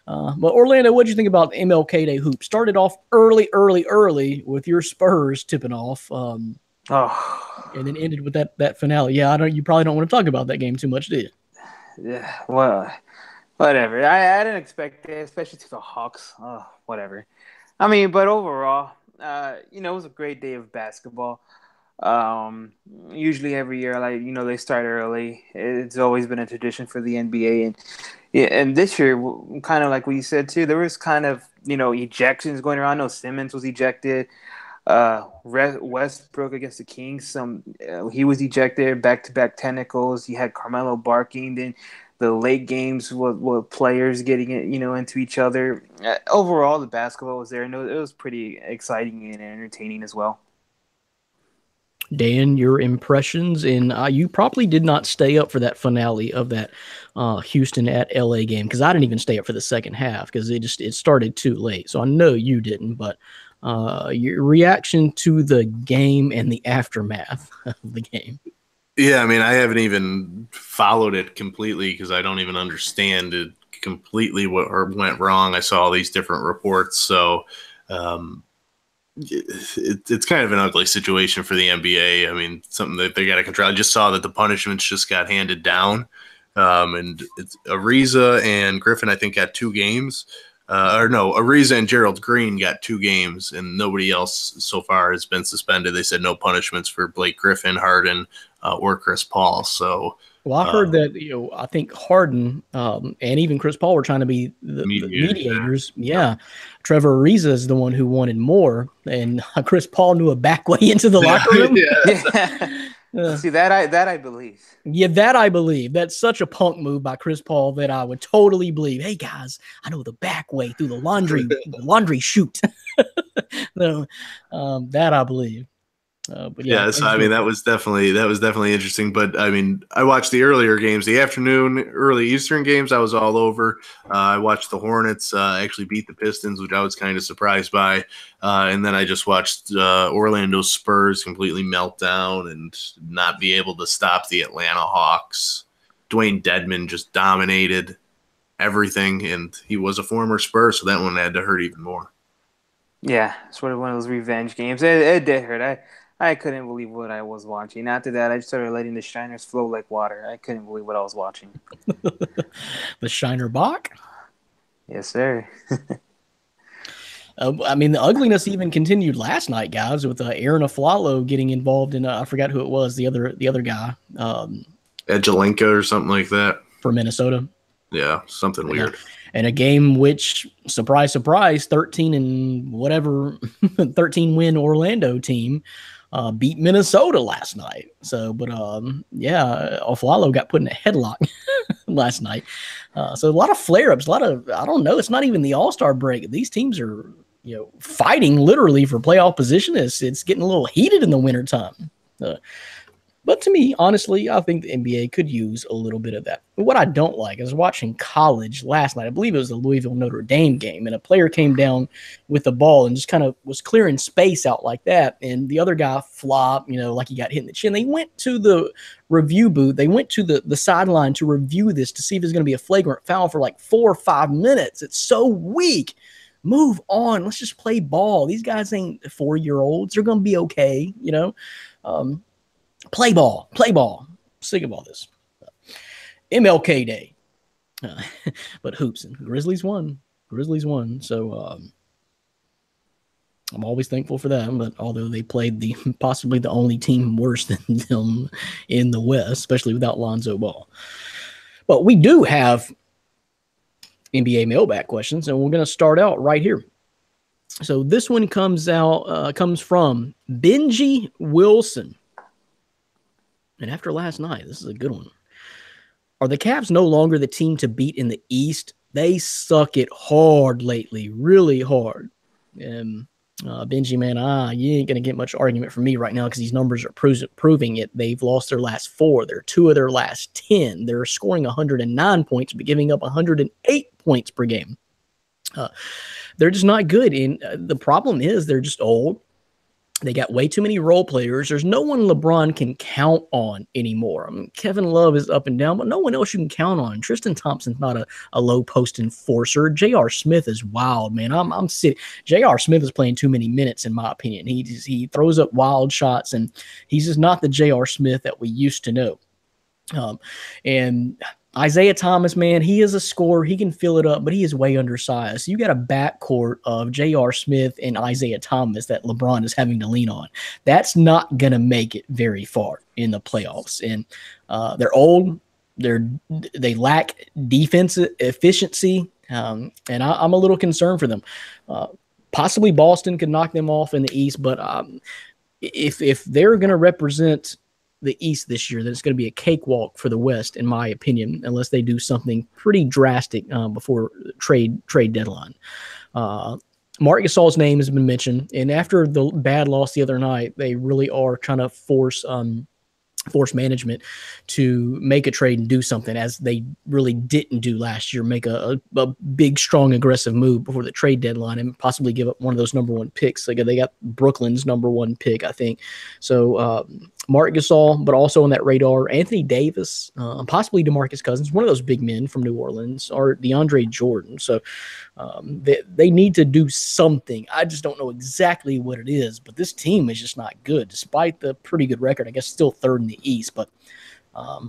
but Orlando, what did you think about MLK Day hoop? Started off early with your Spurs tipping off. And then ended with that finale. Yeah, you probably don't want to talk about that game too much, do you? Yeah, well, whatever. I didn't expect it, especially to the Hawks. Whatever. I mean, but overall, it was a great day of basketball. Usually every year, they start early. It's always been a tradition for the NBA, and this year, kind of like what you said too, there was kind of ejections going around. No, Simmons was ejected. Westbrook against the Kings, he was ejected, back-to-back technicals. You had Carmelo barking. Then the late games with players getting into each other. Overall, the basketball was there, and it was pretty exciting and entertaining as well. Dan, your impressions, and you probably did not stay up for that finale of that Houston at LA game, because I didn't even stay up for the second half because it started too late. So I know you didn't, but your reaction to the game and the aftermath of the game. Yeah, I mean, I haven't even followed it completely because I don't even understand it completely what went wrong. I saw all these different reports. So it's kind of an ugly situation for the NBA. I mean, something that they got to control. I just saw that the punishments just got handed down. And it's Ariza and Griffin, I think, got 2 games. Ariza and Gerald Green got 2 games, and nobody else so far has been suspended. They said no punishments for Blake Griffin, Harden, or Chris Paul. So, well, I heard that I think Harden and even Chris Paul were trying to be the mediators. Yeah. Trevor Ariza is the one who wanted more, and Chris Paul knew a back way into the locker room. See, that I believe. Yeah, that I believe. That's such a punk move by Chris Paul that I would totally believe. Hey guys, I know the back way through the laundry chute. No, that I believe. But yeah, so I mean that was definitely interesting. But I mean, I watched the earlier games, the afternoon, early Eastern games. I was all over. I watched the Hornets actually beat the Pistons, which I was kind of surprised by. And then I just watched Orlando Spurs completely melt down and not be able to stop the Atlanta Hawks. Dwayne Dedmon just dominated everything, and he was a former Spur, so that one had to hurt even more. Yeah, sort of one of those revenge games. It did hurt. I couldn't believe what I was watching. After that, I started letting the Shiners flow like water. I couldn't believe what I was watching. The Shiner Bach? Yes, sir. I mean, the ugliness even continued last night, guys, with Aaron Aflalo getting involved in, I forgot who it was, the other guy. Edgelenka or something like that. For Minnesota. Yeah, something weird. And a game which, surprise, surprise, 13 win Orlando team beat Minnesota last night. So, but Aflalo got put in a headlock last night. So a lot of flare-ups, I don't know, it's not even the All-Star break. These teams are, fighting literally for playoff position. It's getting a little heated in the wintertime. But to me, honestly, I think the NBA could use a little bit of that. But what I don't like is watching college last night. I believe it was the Louisville Notre Dame game, and a player came down with the ball and just kind of was clearing space out like that. And the other guy flopped, like he got hit in the chin. They went to the review booth. They went to the sideline to review this to see if there's going to be a flagrant foul for like 4 or 5 minutes. It's so weak. Move on. Let's just play ball. These guys ain't 4-year-olds. They're going to be okay, Play ball. Sick of all this. MLK Day. But hoops and Grizzlies won. So I'm always thankful for them. But although they played possibly the only team worse than them in the West, especially without Lonzo Ball. But we do have NBA mailbag questions, and we're going to start out right here. So this one comes from Benji Wilson. And after last night, this is a good one. Are the Cavs no longer the team to beat in the East? They suck it hard lately, really hard. And Benji, man, you ain't going to get much argument from me right now because these numbers are proving it. They've lost their last 4. They're 2 of their last 10. They're scoring 109 points, but giving up 108 points per game. They're just not good. And the problem is they're just old. They got way too many role players. There's no one LeBron can count on anymore. I mean, Kevin Love is up and down, but no one else you can count on. Tristan Thompson's not a low post enforcer. J.R. Smith is wild, man. I'm sitting. J.R. Smith is playing too many minutes, in my opinion. He throws up wild shots, and he's just not the J.R. Smith that we used to know. And Isaiah Thomas, man, he is a scorer. He can fill it up, but he is way undersized. So you got a backcourt of J.R. Smith and Isaiah Thomas that LeBron is having to lean on. That's not going to make it very far in the playoffs. And they're old. They lack defensive efficiency. And I'm a little concerned for them. Possibly Boston could knock them off in the East, but if they're going to represent the East this year, then it's going to be a cakewalk for the West, in my opinion, unless they do something pretty drastic before trade deadline. Marc Gasol's name has been mentioned, and after the bad loss the other night, they really are trying to force management to make a trade and do something, as they really didn't do last year, make a big, strong, aggressive move before the trade deadline and possibly give up one of those number 1 picks. Like they got Brooklyn's number 1 pick, I think. So Marc Gasol, but also on that radar, Anthony Davis, possibly DeMarcus Cousins, one of those big men from New Orleans, or DeAndre Jordan. So they need to do something. I just don't know exactly what it is, but this team is just not good, despite the pretty good record. I guess still third in the East. But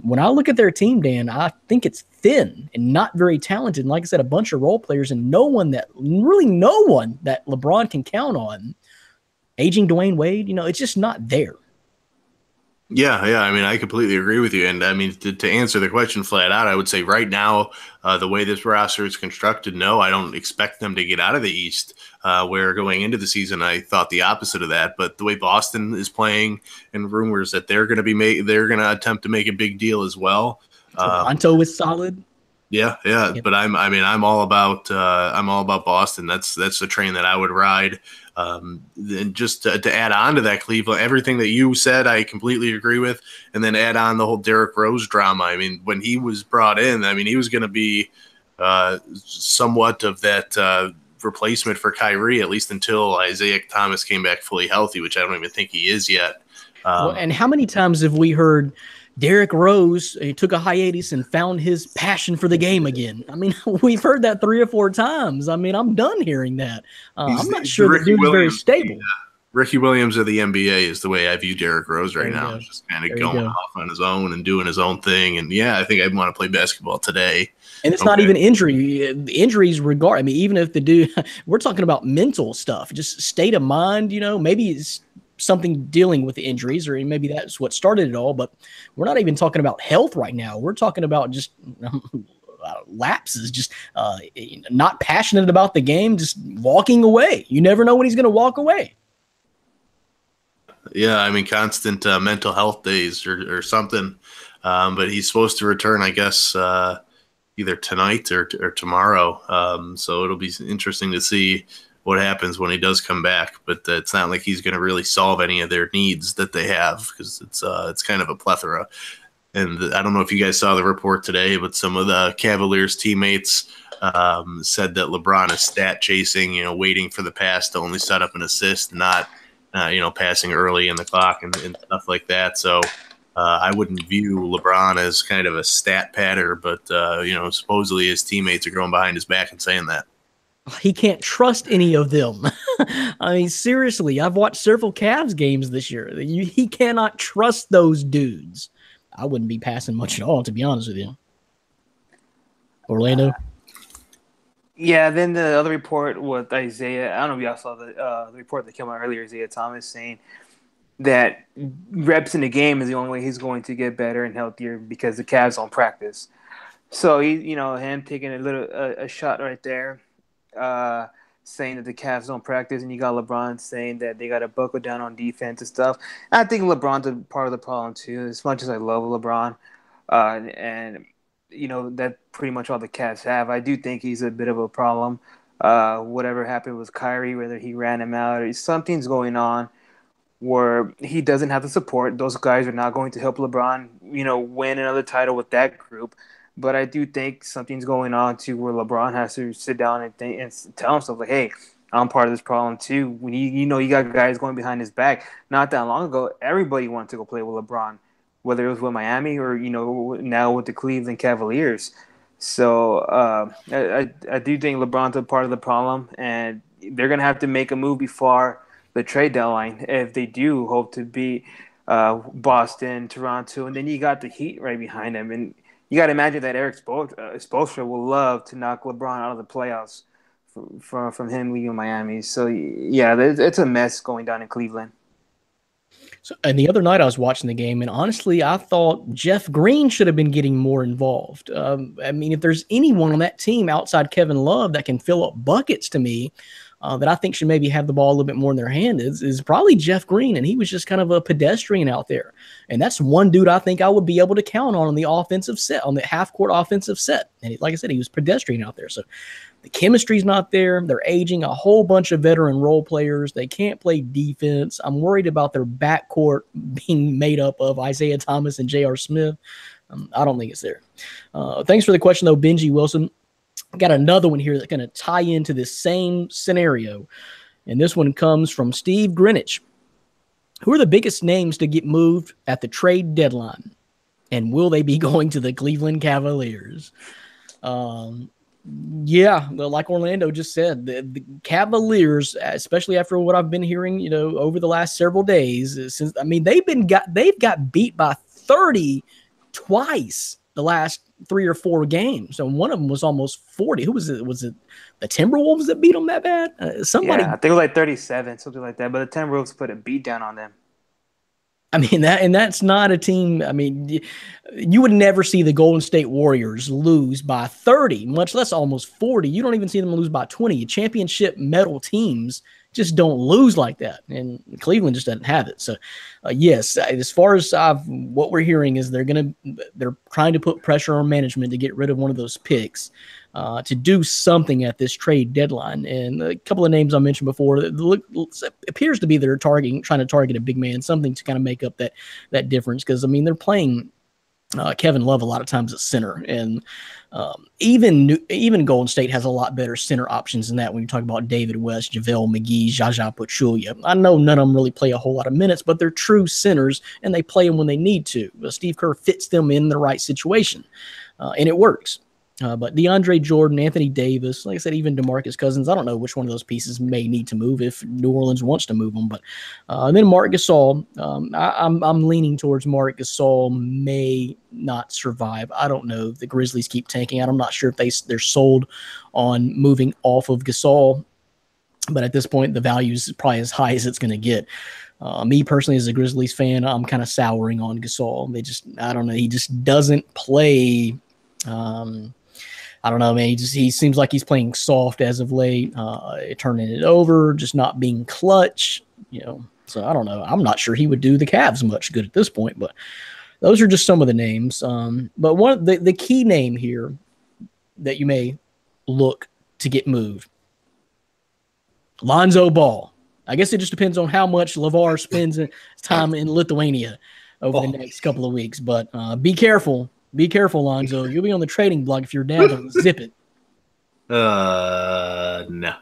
when I look at their team, Dan, I think it's thin and not very talented. And like I said, a bunch of role players and no one that LeBron can count on. Aging Dwayne Wade, it's just not there. Yeah. I mean, I completely agree with you. And I mean, to answer the question flat out, I would say right now, the way this roster is constructed, no, I don't expect them to get out of the East. Where going into the season, I thought the opposite of that. But the way Boston is playing, and rumors that they're going to attempt to make a big deal as well. Toronto is solid. Yeah. But I'm all about Boston. That's the train that I would ride. And just to add on to that, Cleveland, everything that you said, I completely agree with. And then add on the whole Derrick Rose drama. I mean, when he was brought in, I mean, he was going to be somewhat of that replacement for Kyrie, at least until Isaiah Thomas came back fully healthy, which I don't even think he is yet. And how many times have we heard Derrick Rose took a hiatus and found his passion for the game again? I mean, we've heard that 3 or 4 times. I mean, I'm done hearing that. I'm not sure the dude is very stable. Ricky Williams of the NBA is the way I view Derrick Rose right now. Just kind of going off on his own and doing his own thing. And yeah, I think I'd want to play basketball today. And it's not even injuries regard. I mean, even if the dude, we're talking about mental stuff, just state of mind, maybe it's something dealing with the injuries, or maybe that's what started it all, but we're not even talking about health right now. We're talking about just lapses, just not passionate about the game, just walking away. You never know when he's going to walk away. Yeah, I mean, constant mental health days or something. But he's supposed to return, I guess, either tonight or tomorrow. So it'll be interesting to see what happens when he does come back. But it's not like he's going to really solve any of their needs that they have, because it's kind of a plethora. And I don't know if you guys saw the report today, but some of the Cavaliers teammates said that LeBron is stat chasing, waiting for the pass to only set up an assist, not passing early in the clock and stuff like that. So I wouldn't view LeBron as kind of a stat patter, but supposedly his teammates are going behind his back and saying that. He can't trust any of them. I mean, seriously, I've watched several Cavs games this year. He cannot trust those dudes. I wouldn't be passing much at all, to be honest with you. Orlando? Yeah, then the other report with Isaiah, I don't know if y'all saw the report that came out earlier, Isaiah Thomas saying that reps in the game is the only way he's going to get better and healthier because the Cavs don't practice. So him taking a shot right there, saying that the Cavs don't practice, and you got LeBron saying that they got to buckle down on defense and stuff. And I think LeBron's a part of the problem too. As much as I love LeBron, and that pretty much all the Cavs have, I do think he's a bit of a problem. Whatever happened with Kyrie, whether he ran him out or something's going on where he doesn't have the support. Those guys are not going to help LeBron, win another title with that group. But I do think something's going on too, where LeBron has to sit down and think and tell himself, like, "Hey, I'm part of this problem too." When you got guys going behind his back. Not that long ago, everybody wanted to go play with LeBron, whether it was with Miami or now with the Cleveland Cavaliers. So I do think LeBron's a part of the problem, and they're gonna have to make a move before the trade deadline if they do hope to beat Boston, Toronto, and then you got the Heat right behind them. And you got to imagine that Eric Spoelstra will love to knock LeBron out of the playoffs from him leaving Miami. So, yeah, it's a mess going down in Cleveland. So, and the other night I was watching the game, and honestly, I thought Jeff Green should have been getting more involved. I mean, if there's anyone on that team outside Kevin Love that can fill up buckets to me, that I think should maybe have the ball a little bit more in their hand is probably Jeff Green, and he was just kind of a pedestrian out there. And that's one dude I think I would be able to count on the offensive set, on the half-court offensive set. And like I said, he was pedestrian out there. So the chemistry's not there. They're aging a whole bunch of veteran role players. They can't play defense. I'm worried about their backcourt being made up of Isaiah Thomas and J.R. Smith. I don't think it's there. Thanks for the question, though, Benji Wilson. Got another one here that's going to tie into this same scenario. And this one comes from Steve Greenwich. Who are the biggest names to get moved at the trade deadline? And will they be going to the Cleveland Cavaliers? Yeah, well, like Orlando just said, the Cavaliers, especially after what I've been hearing, over the last several days, they've got beat by 30 twice the last 3 or 4 games. So one of them was almost 40. Who was it? Was it the Timberwolves that beat them that bad? Somebody. Yeah, I think it was like 37, something like that. But the Timberwolves put a beat down on them. I mean, that's not a team. I mean, you would never see the Golden State Warriors lose by 30, much less almost 40. You don't even see them lose by 20. Championship medal teams just don't lose like that, and Cleveland just doesn't have it. So, yes, as far as what we're hearing is they're trying to put pressure on management to get rid of one of those picks. To do something at this trade deadline. And a couple of names I mentioned before, appears to be they're trying to target a big man, something to kind of make up that difference. Because, I mean, they're playing Kevin Love a lot of times at center. And even Golden State has a lot better center options than that when you talk about David West, JaVale McGee, Zaza Pachulia. I know none of them really play a whole lot of minutes, but they're true centers, and they play them when they need to. Steve Kerr fits them in the right situation, and it works. But DeAndre Jordan, Anthony Davis, like I said, even DeMarcus Cousins, I don't know which one of those pieces may need to move if New Orleans wants to move them. But then Marc Gasol, I'm leaning towards Marc Gasol may not survive. I don't know. The Grizzlies keep tanking. I'm not sure if they're sold on moving off of Gasol. But at this point, the value is probably as high as it's going to get. Me personally, as a Grizzlies fan, I'm kind of souring on Gasol. I don't know. He just doesn't play. I don't know, man. He seems like he's playing soft as of late, turning it over, just not being clutch, So I don't know. I'm not sure he would do the Cavs much good at this point, but those are just some of the names. But one the key name here that you may look to get moved, Lonzo Ball. I guess it just depends on how much LeVar spends time in Lithuania over the next couple of weeks. But be careful. Be careful, Lonzo. You'll be on the trading block if your dad doesn't zip it. No.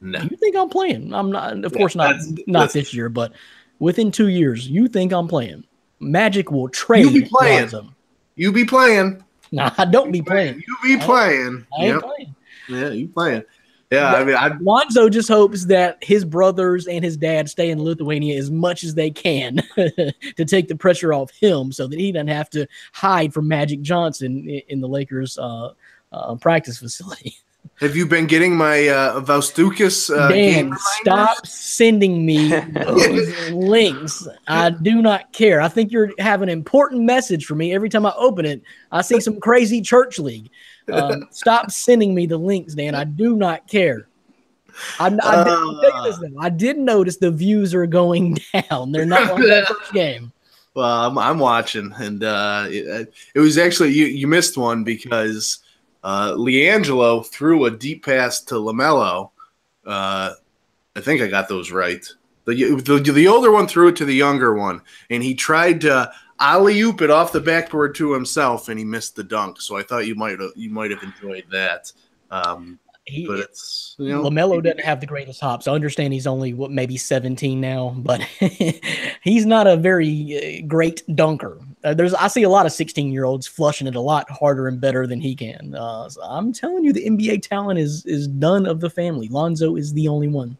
You think I'm playing? I'm not. Of course not. Not this year, but within 2 years, you think I'm playing? Magic will trade. You be playing. Lonzo. You be playing. Nah, I don't be playing. You be playing. I ain't playing. Yeah, you playing. Yeah, Lonzo just hopes that his brothers and his dad stay in Lithuania as much as they can to take the pressure off him so that he doesn't have to hide from Magic Johnson in the Lakers practice facility. Have you been getting my Valstukas Dan, stop sending me those links. I do not care. I think you have an important message for me. Every time I open it, I see some crazy church league. Stop sending me the links, Dan. I do not care. I did notice the views are going down. They're not like that first game. Well, I'm watching, and it was actually you missed one because LiAngelo threw a deep pass to LaMelo. I think I got those right. The older one threw it to the younger one, and he tried to alley-oop it off the backboard to himself, and he missed the dunk. So I thought you might have enjoyed that. But it's LaMelo doesn't have the greatest hops. I understand he's only maybe 17 now, but he's not a very great dunker. I see a lot of 16-year-olds flushing it a lot harder and better than he can. So I'm telling you, the NBA talent is none of the family. Lonzo is the only one.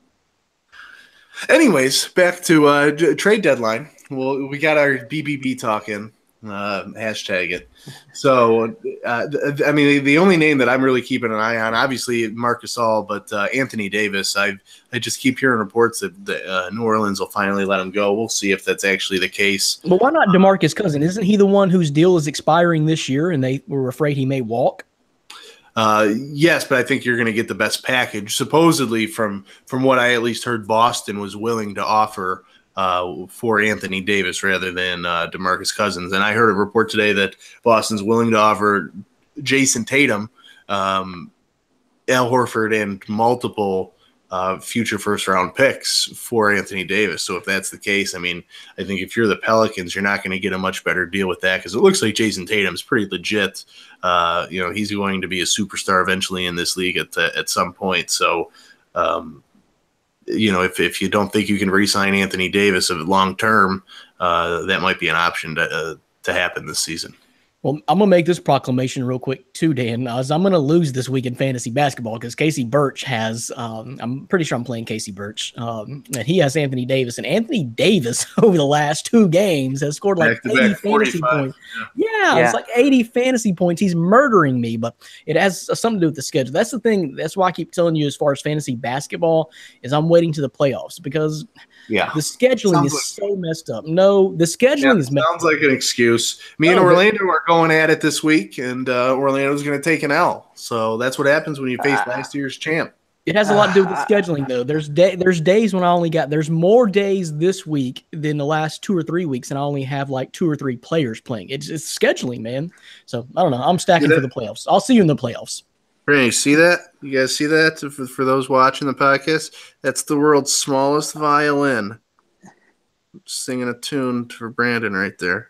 Anyways, back to trade deadline. Well, we got our BBB talking. Hashtag it. So, I mean, the only name that I'm really keeping an eye on, obviously Marc Gasol, but Anthony Davis. I just keep hearing reports that New Orleans will finally let him go. We'll see if that's actually the case. But why not DeMarcus Cousins? Isn't he the one whose deal is expiring this year, and they were afraid he may walk? Yes, but I think you're going to get the best package. Supposedly, from what I at least heard, Boston was willing to offer for Anthony Davis rather than DeMarcus Cousins. And I heard a report today that Boston's willing to offer Jason Tatum, Al Horford, and multiple future first-round picks for Anthony Davis. So if that's the case, I mean, I think if you're the Pelicans, you're not going to get a much better deal with that because it looks like Jason Tatum's pretty legit. He's going to be a superstar eventually in this league at some point. So if you don't think you can re-sign Anthony Davis of long term, that might be an option to happen this season. Well, I'm going to make this proclamation real quick too, Dan, as I'm going to lose this week in fantasy basketball because Casey Birch has, I'm pretty sure I'm playing Casey Birch, and he has Anthony Davis. And Anthony Davis over the last 2 games has scored like 80 fantasy points. Yeah, it's like 80 fantasy points. He's murdering me, but it has something to do with the schedule. That's the thing. That's why I keep telling you as far as fantasy basketball is I'm waiting to the playoffs because the scheduling is so messed up. No, the scheduling is messed up. Sounds like an excuse. Me and Orlando are going at it this week, and Orlando's going to take an L. So that's what happens when you face last year's champ. It has a lot to do with the scheduling, though. There's days when there's more days this week than the last 2 or 3 weeks, and I only have like 2 or 3 players playing. It's scheduling, man. So I don't know. I'm stacking for the playoffs. I'll see you in the playoffs. You see that? You guys see that? For those watching the podcast, that's the world's smallest violin. I'm singing a tune for Brandon right there.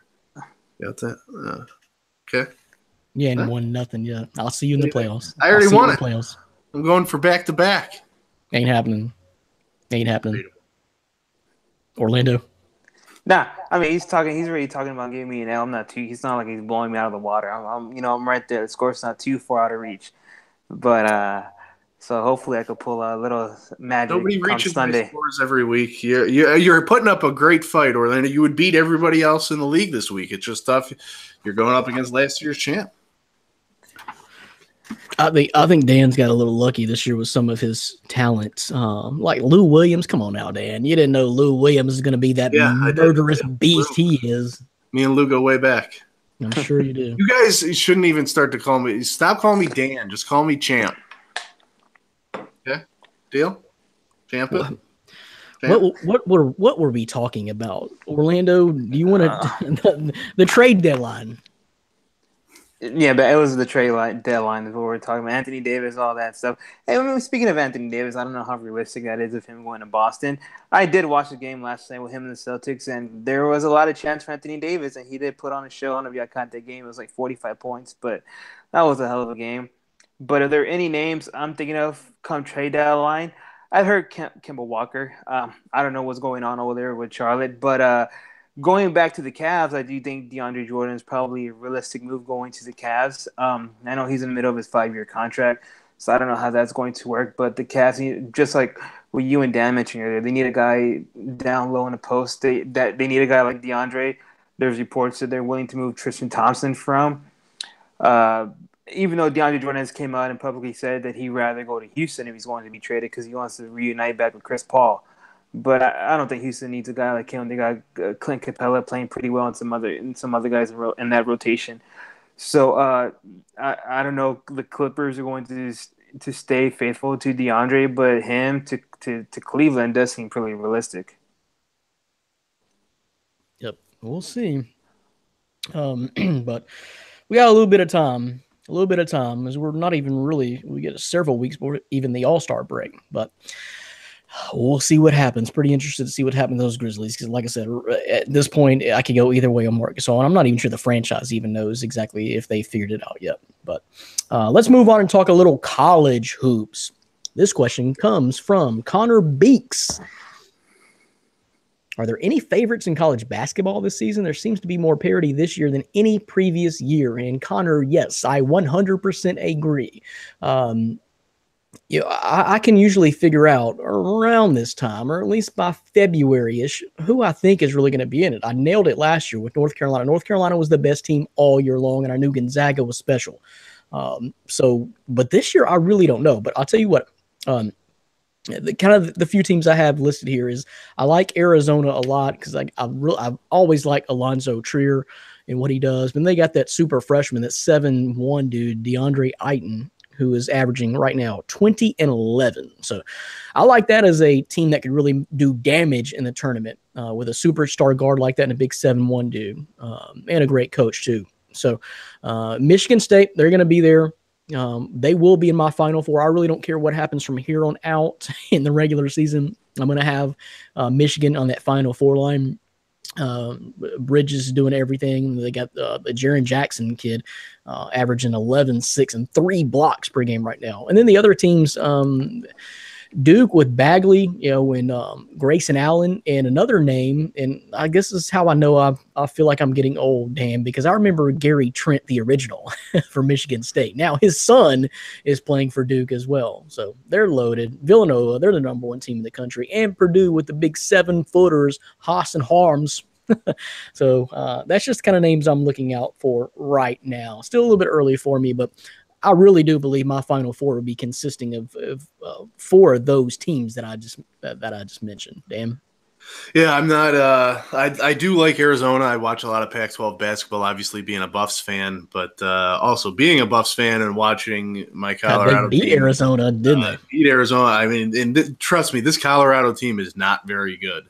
Got that? Okay. Yeah, and 1-0. Yeah, I'll see you in the playoffs. I already won it. Playoffs. I'm going for back-to-back. Ain't happening. Orlando. Nah, I mean he's already talking about giving me an L. He's not like he's blowing me out of the water. I'm right there. The score's not too far out of reach. But so hopefully I could pull a little magic. Nobody reaches my scores every week. You're putting up a great fight, Orlando. You would beat everybody else in the league this week. It's just tough. You're going up against last year's champ. I think Dan's got a little lucky this year with some of his talents. Like Lou Williams. Come on now, Dan. You didn't know Lou Williams is going to be that murderous beast he is. Me and Lou go way back. I'm sure you do. You guys shouldn't even start to call me. Stop calling me Dan. Just call me Champ. Okay? Deal? Champ it? What were we talking about? Orlando, do you want to the trade deadline? Yeah, but it was the trade deadline is what we're talking about. Anthony Davis, all that stuff. Hey, speaking of Anthony Davis, I don't know how realistic that is of him going to Boston. I did watch the game last night with him and the Celtics, and there was a lot of chance for Anthony Davis, and he did put on a show. I don't know if you caught that game. It was like 45 points, but that was a hell of a game. But are there any names I'm thinking of come trade deadline? I've heard Kemba Walker. I don't know what's going on over there with Charlotte, but going back to the Cavs, I do think DeAndre Jordan is probably a realistic move going to the Cavs. I know he's in the middle of his 5-year contract, so I don't know how that's going to work. But the Cavs, just like what you and Dan mentioned earlier, they need a guy down low in the post. They need a guy like DeAndre. There's reports that they're willing to move Tristan Thompson from. Even though DeAndre Jordan has came out and publicly said that he'd rather go to Houston if he's going to be traded because he wants to reunite back with Chris Paul. But I don't think Houston needs a guy like him. They got Clint Capella playing pretty well and some other guys in that rotation. So I don't know. The Clippers are going to stay faithful to DeAndre, but him to Cleveland does seem pretty realistic. Yep, we'll see. But we got a little bit of time. As we're not even really. We get several weeks before even the All-Star break, but. We'll see what happens. Pretty interested to see what happens to those Grizzlies because, like I said, at this point, I could go either way on Marc Gasol, and I'm not even sure the franchise even knows exactly if they figured it out yet. But let's move on and talk a little college hoops. This question comes from Connor Beeks. Are there any favorites in college basketball this season? There seems to be more parity this year than any previous year. And Connor, yes, I 100% agree. I can usually figure out around this time, or at least by February-ish, who I think is really going to be in it. I nailed it last year with North Carolina. North Carolina was the best team all year long, and I knew Gonzaga was special. But this year I really don't know. But I'll tell you what, the few teams I have listed here is I like Arizona a lot because I've always liked Alonzo Trier and what he does. But they got that super freshman, that 7'1" dude, DeAndre Ayton, who is averaging right now 20 and 11. So I like that as a team that could really do damage in the tournament with a superstar guard like that and a big 7'1" dude and a great coach too. So Michigan State, they're going to be there. They will be in my Final Four. I really don't care what happens from here on out in the regular season. I'm going to have Michigan on that Final Four line. Bridges is doing everything. They got the Jaren Jackson kid averaging 11, 6, and 3 blocks per game right now. And then the other teams, Duke with Bagley, and Grayson Allen, and another name. And I guess this is how I know I feel like I'm getting old, Dan, because I remember Gary Trent, the original for Michigan State. Now his son is playing for Duke as well. So they're loaded. Villanova, they're the number one team in the country. And Purdue with the big 7-footers, Haas and Harms. So that's just kind of names I'm looking out for right now. Still a little bit early for me, but I really do believe my Final Four will be consisting of 4 of those teams that I just mentioned. Dan? Yeah, I'm not. I do like Arizona. I watch a lot of Pac-12 basketball. Obviously, being a Buffs fan, but also being a Buffs fan and watching my Colorado they beat team, Arizona, didn't they? Beat Arizona. I mean, and trust me, this Colorado team is not very good.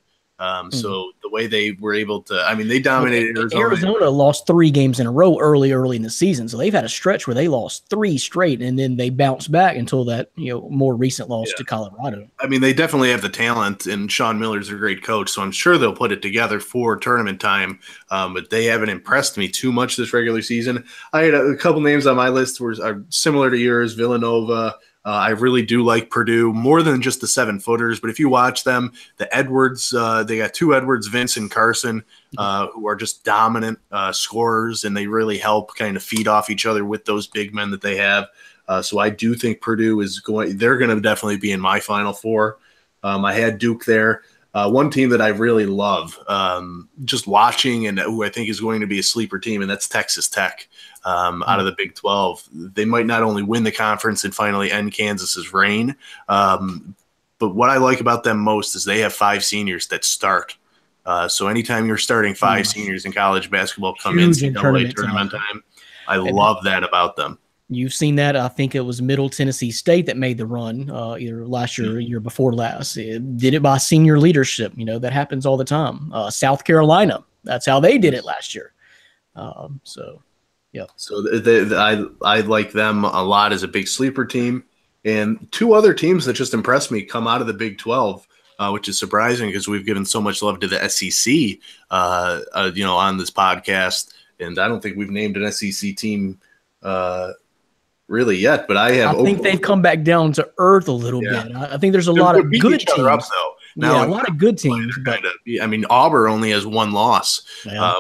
So the way they were able to, I mean, they dominated Arizona. Arizona lost 3 games in a row early in the season. So they've had a stretch where they lost 3 straight, and then they bounced back until that, more recent loss to Colorado. I mean, they definitely have the talent, and Sean Miller's a great coach. So I'm sure they'll put it together for tournament time. But they haven't impressed me too much this regular season. I had a couple names on my list are similar to yours, Villanova. I really do like Purdue more than just the 7-footers, but if you watch them, the Edwards, they got 2 Edwards, Vince and Carson, who are just dominant scorers, and they really help kind of feed off each other with those big men that they have. So I do think Purdue they're going to definitely be in my Final Four. I had Duke there. One team that I really love just watching and who I think is going to be a sleeper team, and that's Texas Tech. Out of the Big 12, they might not only win the conference and finally end Kansas's reign, but what I like about them most is they have 5 seniors that start. So anytime you're starting 5 seniors in college basketball come in NCAA tournament time, I love that about them. You've seen that. I think it was Middle Tennessee State that made the run either last year or year before last. It did it by senior leadership. That happens all the time. South Carolina, that's how they did it last year. Yeah. So I like them a lot as a big sleeper team. And 2 other teams that just impressed me come out of the Big 12, which is surprising because we've given so much love to the SEC, on this podcast. And I don't think we've named an SEC team really yet. But I think they've come back down to earth a little bit. I think there's a lot of good teams. Up, though. Now, a lot of good teams. But I mean, Auburn only has 1 loss,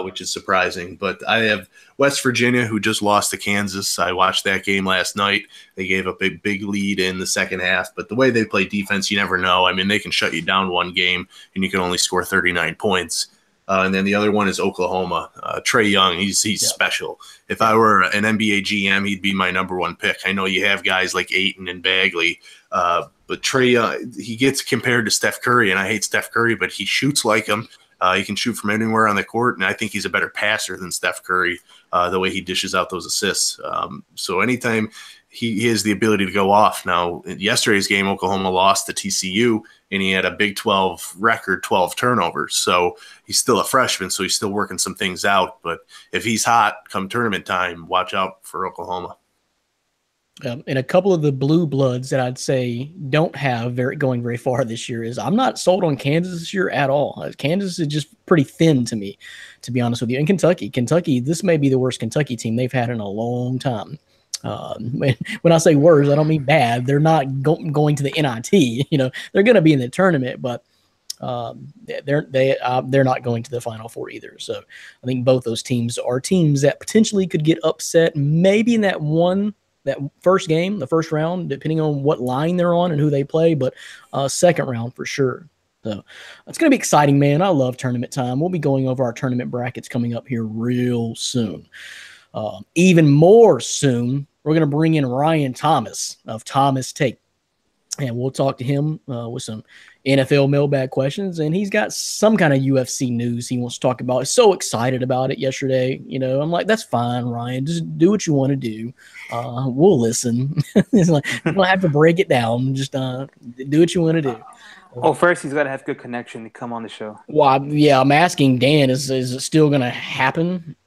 which is surprising. But I have West Virginia, who just lost to Kansas. I watched that game last night. They gave up a big lead in the second half. But the way they play defense, you never know. I mean, they can shut you down 1 game, and you can only score 39 points. And then the other one is Oklahoma. Trae Young, he's special. If I were an NBA GM, he'd be my number 1 pick. I know you have guys like Ayton and Bagley, but Trae, he gets compared to Steph Curry, and I hate Steph Curry, but he shoots like him. He can shoot from anywhere on the court, and I think he's a better passer than Steph Curry, the way he dishes out those assists. So anytime he has the ability to go off. Now, in yesterday's game, Oklahoma lost to TCU, and he had a Big 12 record, 12 turnovers. So he's still a freshman, so he's still working some things out. But if he's hot come tournament time, watch out for Oklahoma. And a couple of the blue bloods that I'd say don't have going very far this year is I'm not sold on Kansas this year at all. Kansas is just pretty thin to me, to be honest with you. And Kentucky, this may be the worst Kentucky team they've had in a long time. When I say worse, I don't mean bad. They're not going to the NIT. They're going to be in the tournament, but they're not going to the Final Four either. So I think both those teams are teams that potentially could get upset, maybe in that first game, the first round, depending on what line they're on and who they play, but second round for sure. So it's going to be exciting, man. I love tournament time. We'll be going over our tournament brackets coming up here real soon. Even more soon, we're going to bring in Ryan Thomas of Thomas Take, and we'll talk to him with some NFL mailbag questions, and he's got some kind of UFC news he wants to talk about. He's so excited about it yesterday. I'm like, that's fine, Ryan. Just do what you want to do. We'll listen. It's like, you don't have to break it down. Just do what you want to do. Oh, first he's got to have good connection to come on the show. Well, I'm asking Dan, is it still going to happen?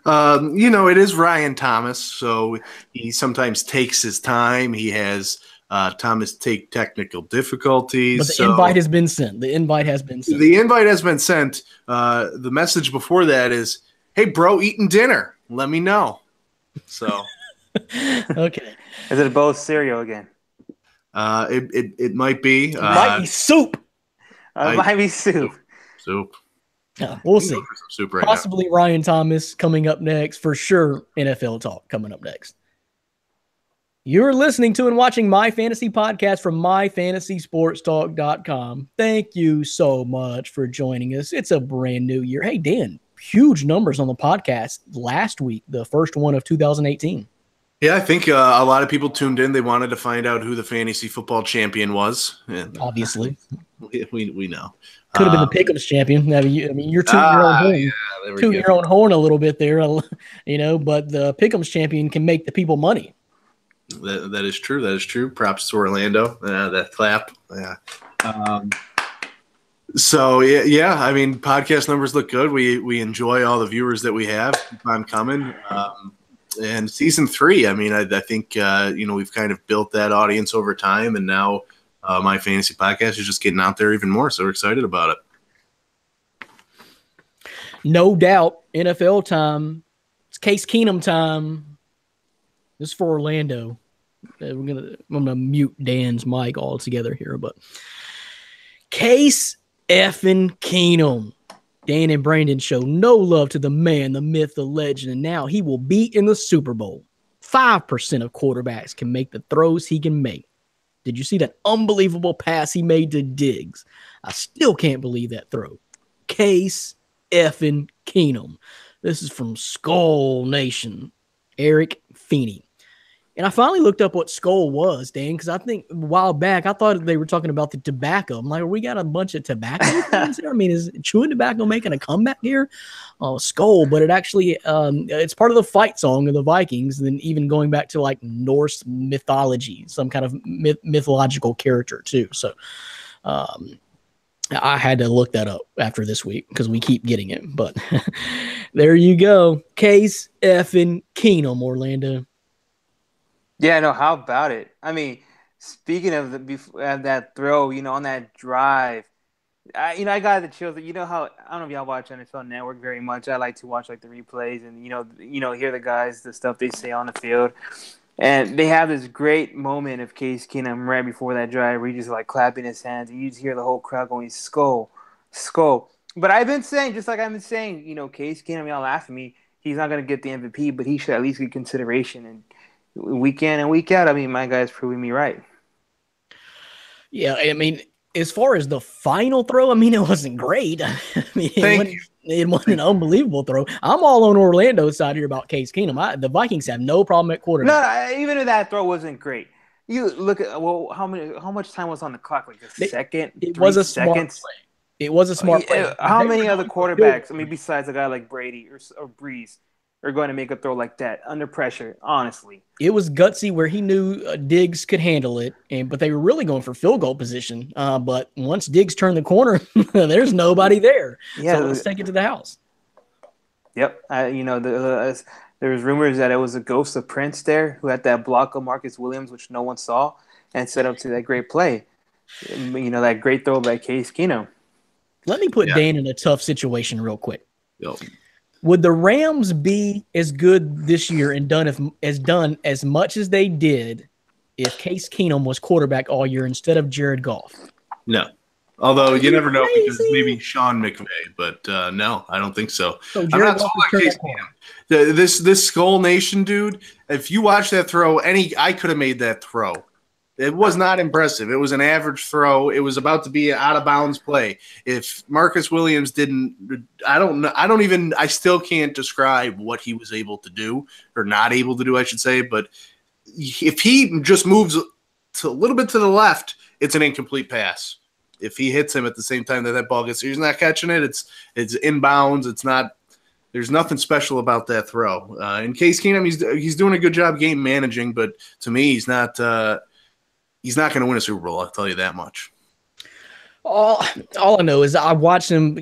It is Ryan Thomas, so he sometimes takes his time. He has Thomas take technical difficulties. But the invite has been sent. The invite has been sent. The message before that is, hey, bro, eating dinner. Let me know. So. Okay. Is it both cereal again? It might be. Might be soup. Might be soup. Soup. We'll see. Some soup right Possibly Ryan Thomas coming up next. For sure, NFL talk coming up next. You're listening to and watching My Fantasy Podcast from MyFantasySportsTalk.com. Thank you so much for joining us. It's a brand new year. Hey, Dan, huge numbers on the podcast last week, the first one of 2018. Yeah, I think a lot of people tuned in. They wanted to find out who the fantasy football champion was. And obviously. We know. Could have been the Pick'ems champion. I mean, you're tooting your own horn. Tooting your own horn a little bit there, but the Pick'ems champion can make the people money. That is true. That is true. Props to Orlando. That clap. Yeah. So yeah. I mean, podcast numbers look good. We enjoy all the viewers that we have. Keep on coming. And season 3. I mean, I think we've kind of built that audience over time, and now My Fantasy Podcast is just getting out there even more. So we're excited about it. No doubt. NFL time. It's Case Keenum time. This is for Orlando. I'm gonna mute Dan's mic altogether here, but Case effing Keenum. Dan and Brandon show no love to the man, the myth, the legend, and now he will be in the Super Bowl. 5% of quarterbacks can make the throws he can make. Did you see that unbelievable pass he made to Diggs? I still can't believe that throw. Case effing Keenum. This is from Skull Nation. Eric Feeney. And I finally looked up what Skull was, Dan, because I think a while back I thought they were talking about the tobacco. I'm like, we got a bunch of tobacco things here? I mean, is chewing tobacco making a comeback here? Skull, but it actually it's part of the fight song of the Vikings, and then even going back to like Norse mythology, some kind of mythological character too. So I had to look that up after this week because we keep getting it. But there you go. Case effing Keenum, Orlando. Yeah, no, how about it? I mean, speaking of that throw, on that drive, I got the chills. How, I don't know if y'all watch NFL Network very much. I like to watch like the replays and hear the guys, the stuff they say on the field, and they have this great moment of Case Keenum right before that drive where he's just like clapping his hands, and you just hear the whole crowd going skull, skull. But I've been saying, just like I've been saying, Case Keenum, y'all laugh at me. He's not gonna get the MVP, but he should at least get consideration. And week in and week out, I mean, my guy's proving me right. Yeah, I mean, as far as the final throw, I mean, it wasn't great. I mean, it wasn't an unbelievable throw. I'm all on Orlando's side here about Case Keenum. The Vikings have no problem at quarterback. No, even if that throw wasn't great, you look at how much time was on the clock? Like a second. It was a smart play. It was a smart play. How many other quarterbacks? I mean, besides a guy like Brady or Breeze, are going to make a throw like that under pressure, honestly. It was gutsy where he knew Diggs could handle it, but they were really going for field goal position. But once Diggs turned the corner, there's nobody there. Yeah, so let's take it to the house. Yep. There was rumors that it was a ghost of Prince there who had that block of Marcus Williams, which no one saw, and set up to that great play. That great throw by Case Keenum. Let me put Dan in a tough situation real quick. Yep. Would the Rams be as good this year and done as much as they did if Case Keenum was quarterback all year instead of Jared Goff? No. Although you never know, because maybe Sean McVay, but no, I don't think so. I'm not sold on Case Keenum. This Skull Nation dude, if you watch that throw, I could have made that throw. It was not impressive. It was an average throw. It was about to be an out-of-bounds play. If Marcus Williams didn't – I don't know. I still can't describe what he was able to do or not able to do, I should say. But if he just moves a little bit to the left, it's an incomplete pass. If he hits him at the same time that ball gets – he's not catching it. It's inbounds. It's not – there's nothing special about that throw. In Case Keenum, he's doing a good job game managing, but to me, he's not he's not going to win a Super Bowl. I'll tell you that much. All I know is I watched him.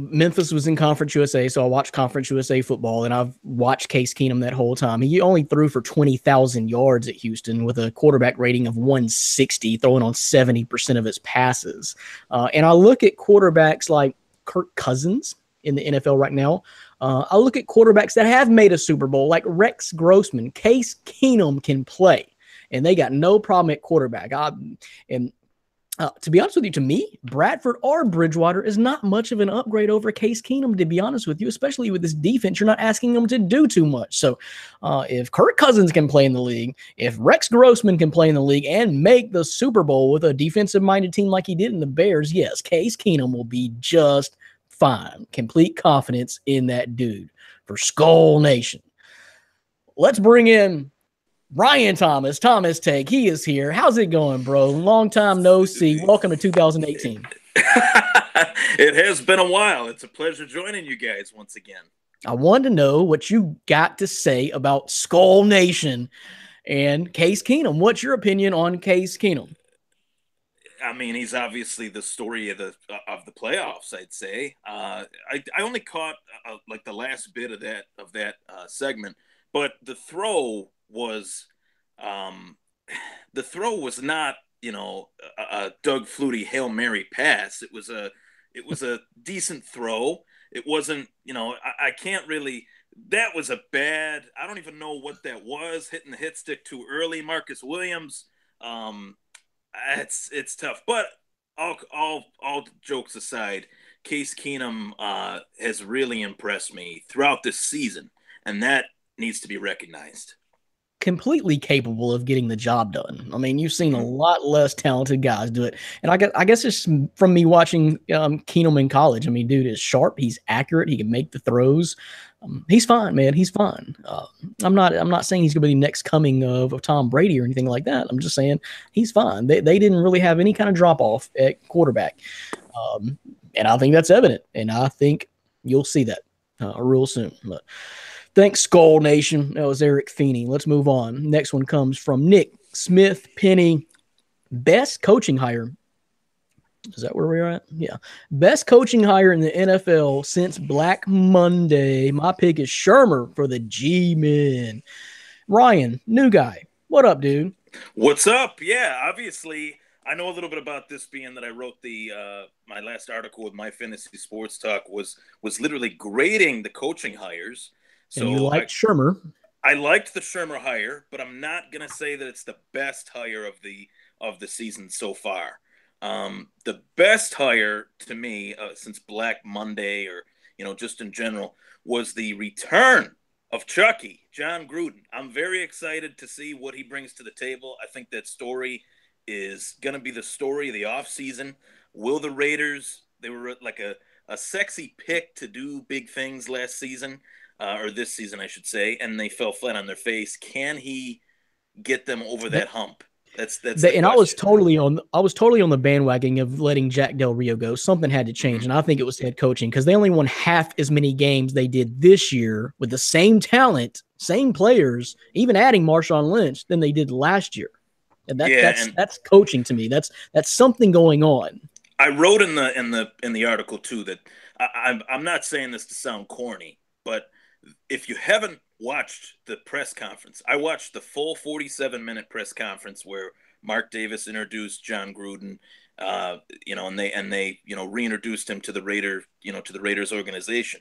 Memphis was in Conference USA, so I watched Conference USA football, and I've watched Case Keenum that whole time. He only threw for 20,000 yards at Houston with a quarterback rating of 160, throwing on 70% of his passes. And I look at quarterbacks like Kirk Cousins in the NFL right now. I look at quarterbacks that have made a Super Bowl, like Rex Grossman. Case Keenum can play. and they got no problem at quarterback. To be honest with you, to me, Bradford or Bridgewater is not much of an upgrade over Case Keenum, to be honest with you, especially with this defense. You're not asking them to do too much. So if Kirk Cousins can play in the league, if Rex Grossman can play in the league and make the Super Bowl with a defensive-minded team like he did in the Bears, yes, Case Keenum will be just fine. Complete confidence in that dude for Skull Nation. Let's bring in Ryan Thomas Take. He is here. How's it going, bro? Long time no see. Welcome to 2018. It has been a while. It's a pleasure joining you guys once again. I wanted to know what you got to say about Skull Nation and Case Keenum. What's your opinion on Case Keenum? I mean, he's obviously the story of the playoffs, I'd say. I only caught like the last bit of that segment, but the throw was not, a Doug Flutie Hail Mary pass. It was a decent throw. It wasn't, I can't really, that was a bad, I don't even know what that was, hitting the hit stick too early. Marcus Williams, it's tough, but all jokes aside, Case Keenum has really impressed me throughout this season, and that needs to be recognized. Completely capable of getting the job done. I mean, you've seen a lot less talented guys do it. And I guess it's from me watching Keenum in college. I mean, dude is sharp. He's accurate. He can make the throws. He's fine, man. He's fine. I'm not saying he's going to be the next coming of Tom Brady or anything like that. I'm just saying he's fine. They didn't really have any kind of drop off at quarterback. And I think that's evident. And I think you'll see that real soon. But thanks, Skull Nation. That was Eric Feeney. Let's move on. Next one comes from Nick Smith Penny. Best coaching hire. Is that where we're at? Yeah. Best coaching hire in the NFL since Black Monday. My pick is Shurmur for the G-Men. Ryan, new guy. What up, dude? What's up? Yeah, obviously, I know a little bit about this, being that I wrote my last article with My Fantasy Sports Talk was literally grading the coaching hires. So and you liked Shurmur. I liked the Shurmur hire, but I'm not going to say that it's the best hire of the season so far. The best hire to me since Black Monday, or just in general, was the return of Chucky, John Gruden. I'm very excited to see what he brings to the table. I think that story is going to be the story of the offseason. Will the Raiders, they were like a sexy pick to do big things last season. Or this season, I should say, and they fell flat on their face. Can he get them over that hump? That's and I was totally on the bandwagon of letting Jack Del Rio go. Something had to change, and I think it was head coaching, because they only won half as many games they did this year with the same talent, same players, even adding Marshawn Lynch, than they did last year. And that's coaching to me. That's something going on. I wrote in the article too that I'm not saying this to sound corny, but if you haven't watched the press conference, I watched the full 47-minute press conference where Mark Davis introduced John Gruden, and they reintroduced him to the Raiders organization.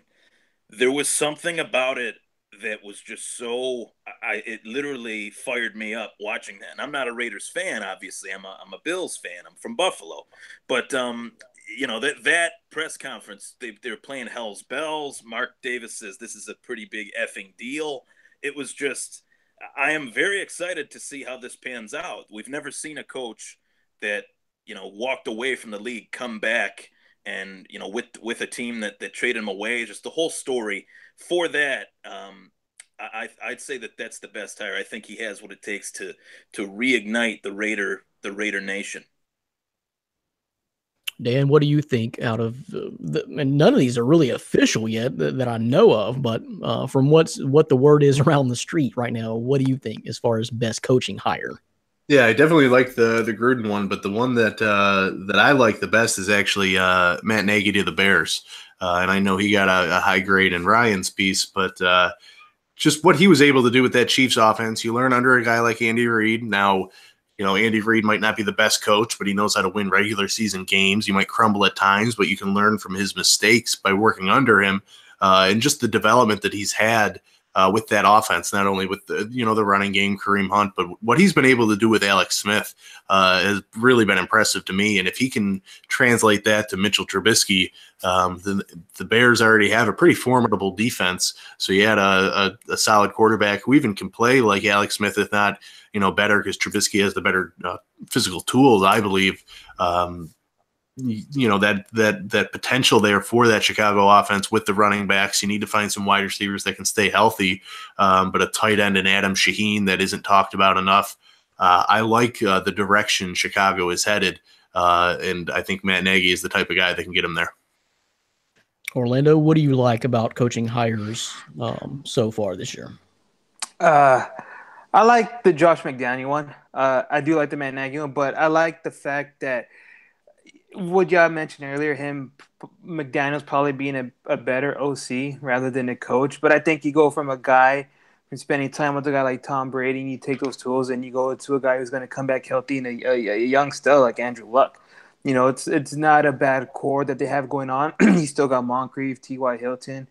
There was something about it that was just so it literally fired me up watching that. And I'm not a Raiders fan, obviously. I'm a Bills fan. I'm from Buffalo, but that press conference, they're playing Hell's Bells. Mark Davis says this is a pretty big effing deal. It was just, I am very excited to see how this pans out. We've never seen a coach that, walked away from the league, come back and, with a team that traded him away. Just the whole story for that. I'd say that's the best hire. I think he has what it takes to reignite the Raider Nation. Dan, what do you think out of and none of these are really official yet that I know of, but from what the word is around the street right now, what do you think as far as best coaching hire? Yeah, I definitely like the Gruden one, but the one that I like the best is actually Matt Nagy to the Bears. And I know he got a high grade in Ryan's piece, but just what he was able to do with that Chiefs offense, you learn under a guy like Andy Reid. Now, Andy Reid might not be the best coach, but he knows how to win regular season games. You might crumble at times, but you can learn from his mistakes by working under him. And just the development that he's had with that offense, not only with the running game, Kareem Hunt, but what he's been able to do with Alex Smith has really been impressive to me. And if he can translate that to Mitchell Trubisky, then the Bears already have a pretty formidable defense. So you had a solid quarterback who even can play like Alex Smith, if not better, because Trubisky has the better physical tools, I believe. That potential there for that Chicago offense with the running backs. You need to find some wide receivers that can stay healthy, but a tight end in Adam Shaheen that isn't talked about enough. I like the direction Chicago is headed, and I think Matt Nagy is the type of guy that can get him there. Orlando, what do you like about coaching hires so far this year? I like the Josh McDaniel one. I do like the Matt Nagy one, but I like the fact that what y'all mentioned earlier, McDaniel's probably being a better OC rather than a coach. But I think you go from a guy from spending time with a guy like Tom Brady, and you take those tools and you go to a guy who's going to come back healthy and a young stud like Andrew Luck. It's not a bad core that they have going on. You still got Moncrief, T.Y. Hilton.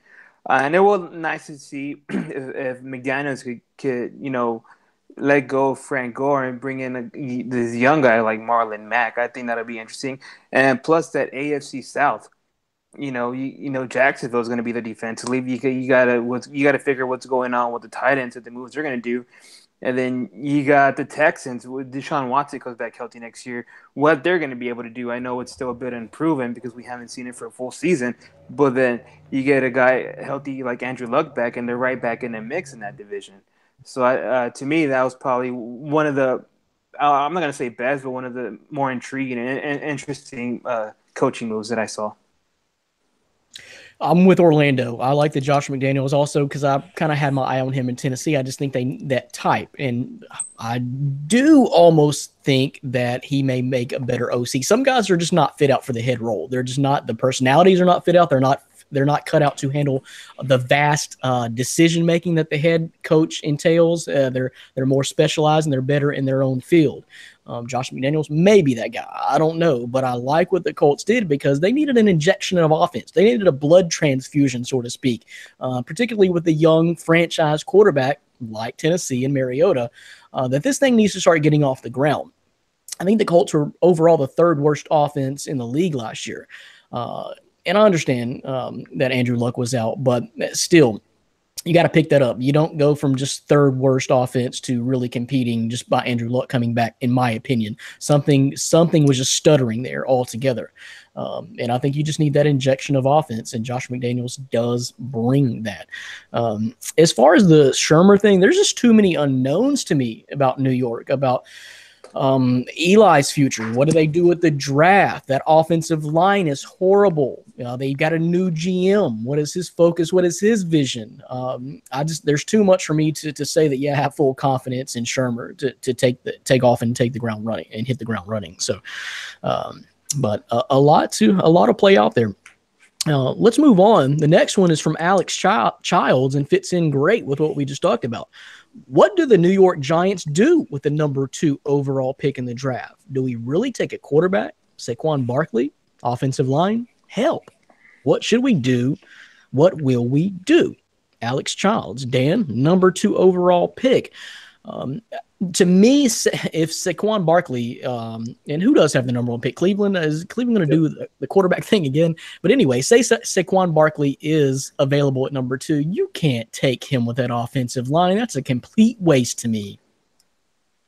And it will nice to see if McDaniels could let go of Frank Gore and bring in this young guy like Marlon Mack. I think that'll be interesting. And plus that AFC South, Jacksonville is going to be the defensive league. You gotta figure what's going on with the tight ends and the moves they're going to do. And then you got the Texans with Deshaun Watson comes back healthy next year. What they're going to be able to do, I know it's still a bit unproven because we haven't seen it for a full season. But then you get a guy healthy like Andrew Luck back, and they're right back in the mix in that division. So to me, that was probably one of the I'm not going to say best, but one of the more intriguing and interesting coaching moves that I saw. I'm with Orlando. I like the Josh McDaniels also because I kind of had my eye on him in Tennessee. I just think that type. And I do almost think that he may make a better OC. Some guys are just not fit out for the head role. They're just not – the personalities are not fit out. They're not cut out to handle the vast decision-making that the head coach entails. They're more specialized and they're better in their own field. Josh McDaniels may be that guy. I don't know, but I like what the Colts did because they needed an injection of offense. They needed a blood transfusion, so to speak, particularly with the young franchise quarterback like Tennessee and Mariota, that this thing needs to start getting off the ground. I think the Colts were overall the third worst offense in the league last year. And I understand that Andrew Luck was out, but still, you got to pick that up. You don't go from just third worst offense to really competing just by Andrew Luck coming back, in my opinion. Something was just stuttering there altogether. And I think you just need that injection of offense, and Josh McDaniels does bring that. As far as the Shurmur thing, there's just too many unknowns to me about New York, about Eli's future. What do they do with the draft? That offensive line is horrible. They've got a new GM. What is his focus? What is his vision? There's too much for me to say that, I have full confidence in Shurmur to take off and take the ground running and hit the ground running. So, but a lot to play out there. Let's move on. The next one is from Alex Childs and fits in great with what we just talked about. What do the New York Giants do with the number 2 overall pick in the draft? Do we really take a quarterback? Saquon Barkley? Offensive line? Help. What should we do? What will we do? Alex Childs. Dan, number 2 overall pick. To me, if Saquon Barkley, and who does have the number 1 pick? Cleveland? Is Cleveland going to do the quarterback thing again? But anyway, say Saquon Barkley is available at number 2. You can't take him with that offensive line. That's a complete waste to me.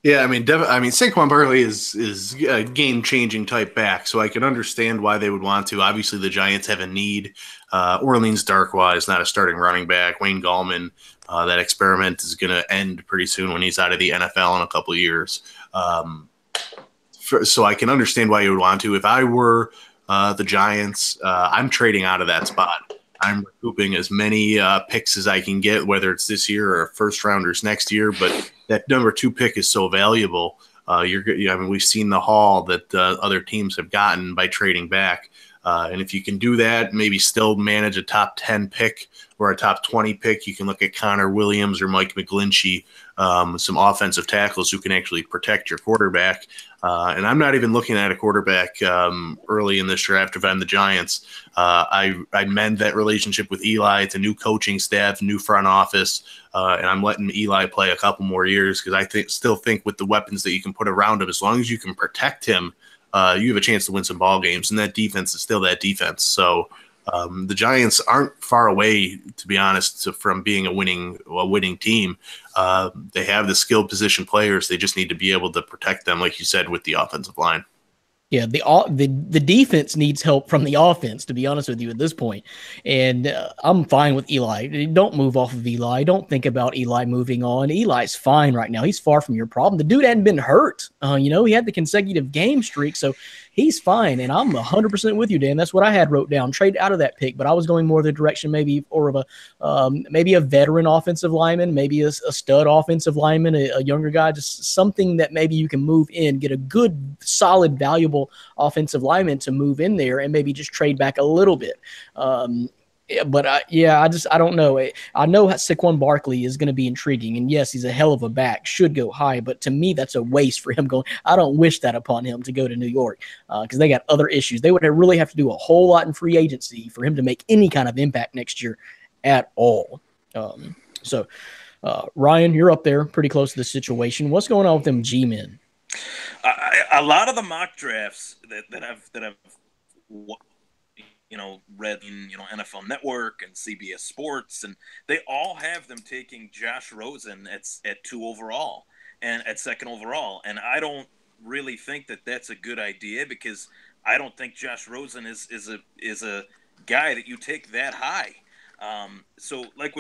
Yeah, I mean, Saquon Barkley is a game-changing type back, so I can understand why they would want to. Obviously, the Giants have a need. Orleans Darkwa is not a starting running back. Wayne Gallman, that experiment is going to end pretty soon when he's out of the NFL in a couple of years. So I can understand why you would want to. If I were the Giants, I'm trading out of that spot. I'm recouping as many picks as I can get, whether it's this year or first rounders next year. But that number 2 pick is so valuable. We've seen the haul that other teams have gotten by trading back. And if you can do that, maybe still manage a top 10 pick or a top 20 pick, you can look at Connor Williams or Mike McGlinchey, some offensive tackles who can actually protect your quarterback. And I'm not even looking at a quarterback early in this draft if I'm the Giants. I'd mend that relationship with Eli. It's a new coaching staff, new front office, and I'm letting Eli play a couple more years because I still think with the weapons that you can put around him, as long as you can protect him, you have a chance to win some ball games. And that defense is still that defense. So the Giants aren't far away, to be honest, from being a winning team. They have the skilled position players. They just need to be able to protect them, like you said, with the offensive line. Yeah, the defense needs help from the offense, to be honest with you, at this point. And I'm fine with Eli. Don't move off of Eli. Don't think about Eli moving on. Eli's fine right now. He's far from your problem. The dude hadn't been hurt. He had the consecutive game streak, so he's fine. And I'm 100% with you, Dan. That's what I had wrote down. Trade out of that pick, but I was going more the direction maybe or of maybe a veteran offensive lineman, maybe a stud offensive lineman, a younger guy, just something that maybe you can move in, get a good, solid, valuable offensive lineman to move in there and maybe just trade back a little bit. But I don't know. I know Saquon Barkley is going to be intriguing, and yes, he's a hell of a back, should go high, but to me, that's a waste for him going. I don't wish that upon him to go to New York because they got other issues. They would really have to do a whole lot in free agency for him to make any kind of impact next year at all. Ryan, you're up there pretty close to the situation. What's going on with them G-men? A lot of the mock drafts that I've read in NFL Network and CBS Sports, and they all have them taking Josh Rosen at 2 overall and at 2nd overall, and I don't really think that that's a good idea because I don't think Josh Rosen is a guy that you take that high. So like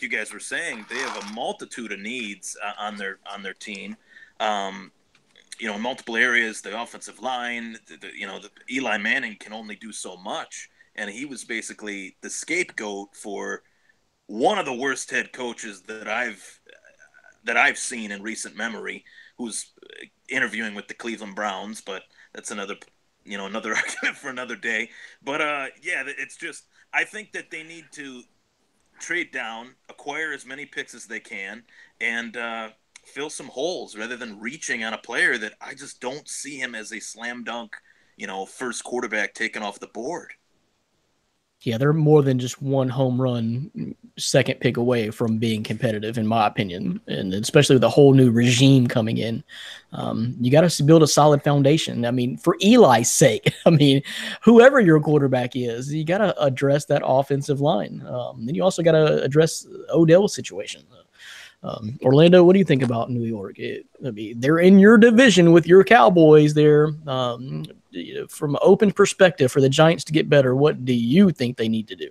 you guys were saying, they have a multitude of needs on their team. In multiple areas, the offensive line, the Eli Manning can only do so much. And he was basically the scapegoat for one of the worst head coaches that I've seen in recent memory, who's interviewing with the Cleveland Browns, but that's another argument for another day. But it's just, I think that they need to trade down, acquire as many picks as they can, and fill some holes rather than reaching on a player that I just don't see him as a slam dunk, first quarterback taken off the board. Yeah, they're more than just one home run second pick away from being competitive, in my opinion, and especially with the whole new regime coming in. You got to build a solid foundation. I mean, for Eli's sake, whoever your quarterback is, you got to address that offensive line. Then you also got to address Odell's situation. Orlando, what do you think about New York? They're in your division with your Cowboys there. From an open perspective, for the Giants to get better, what do you think they need to do?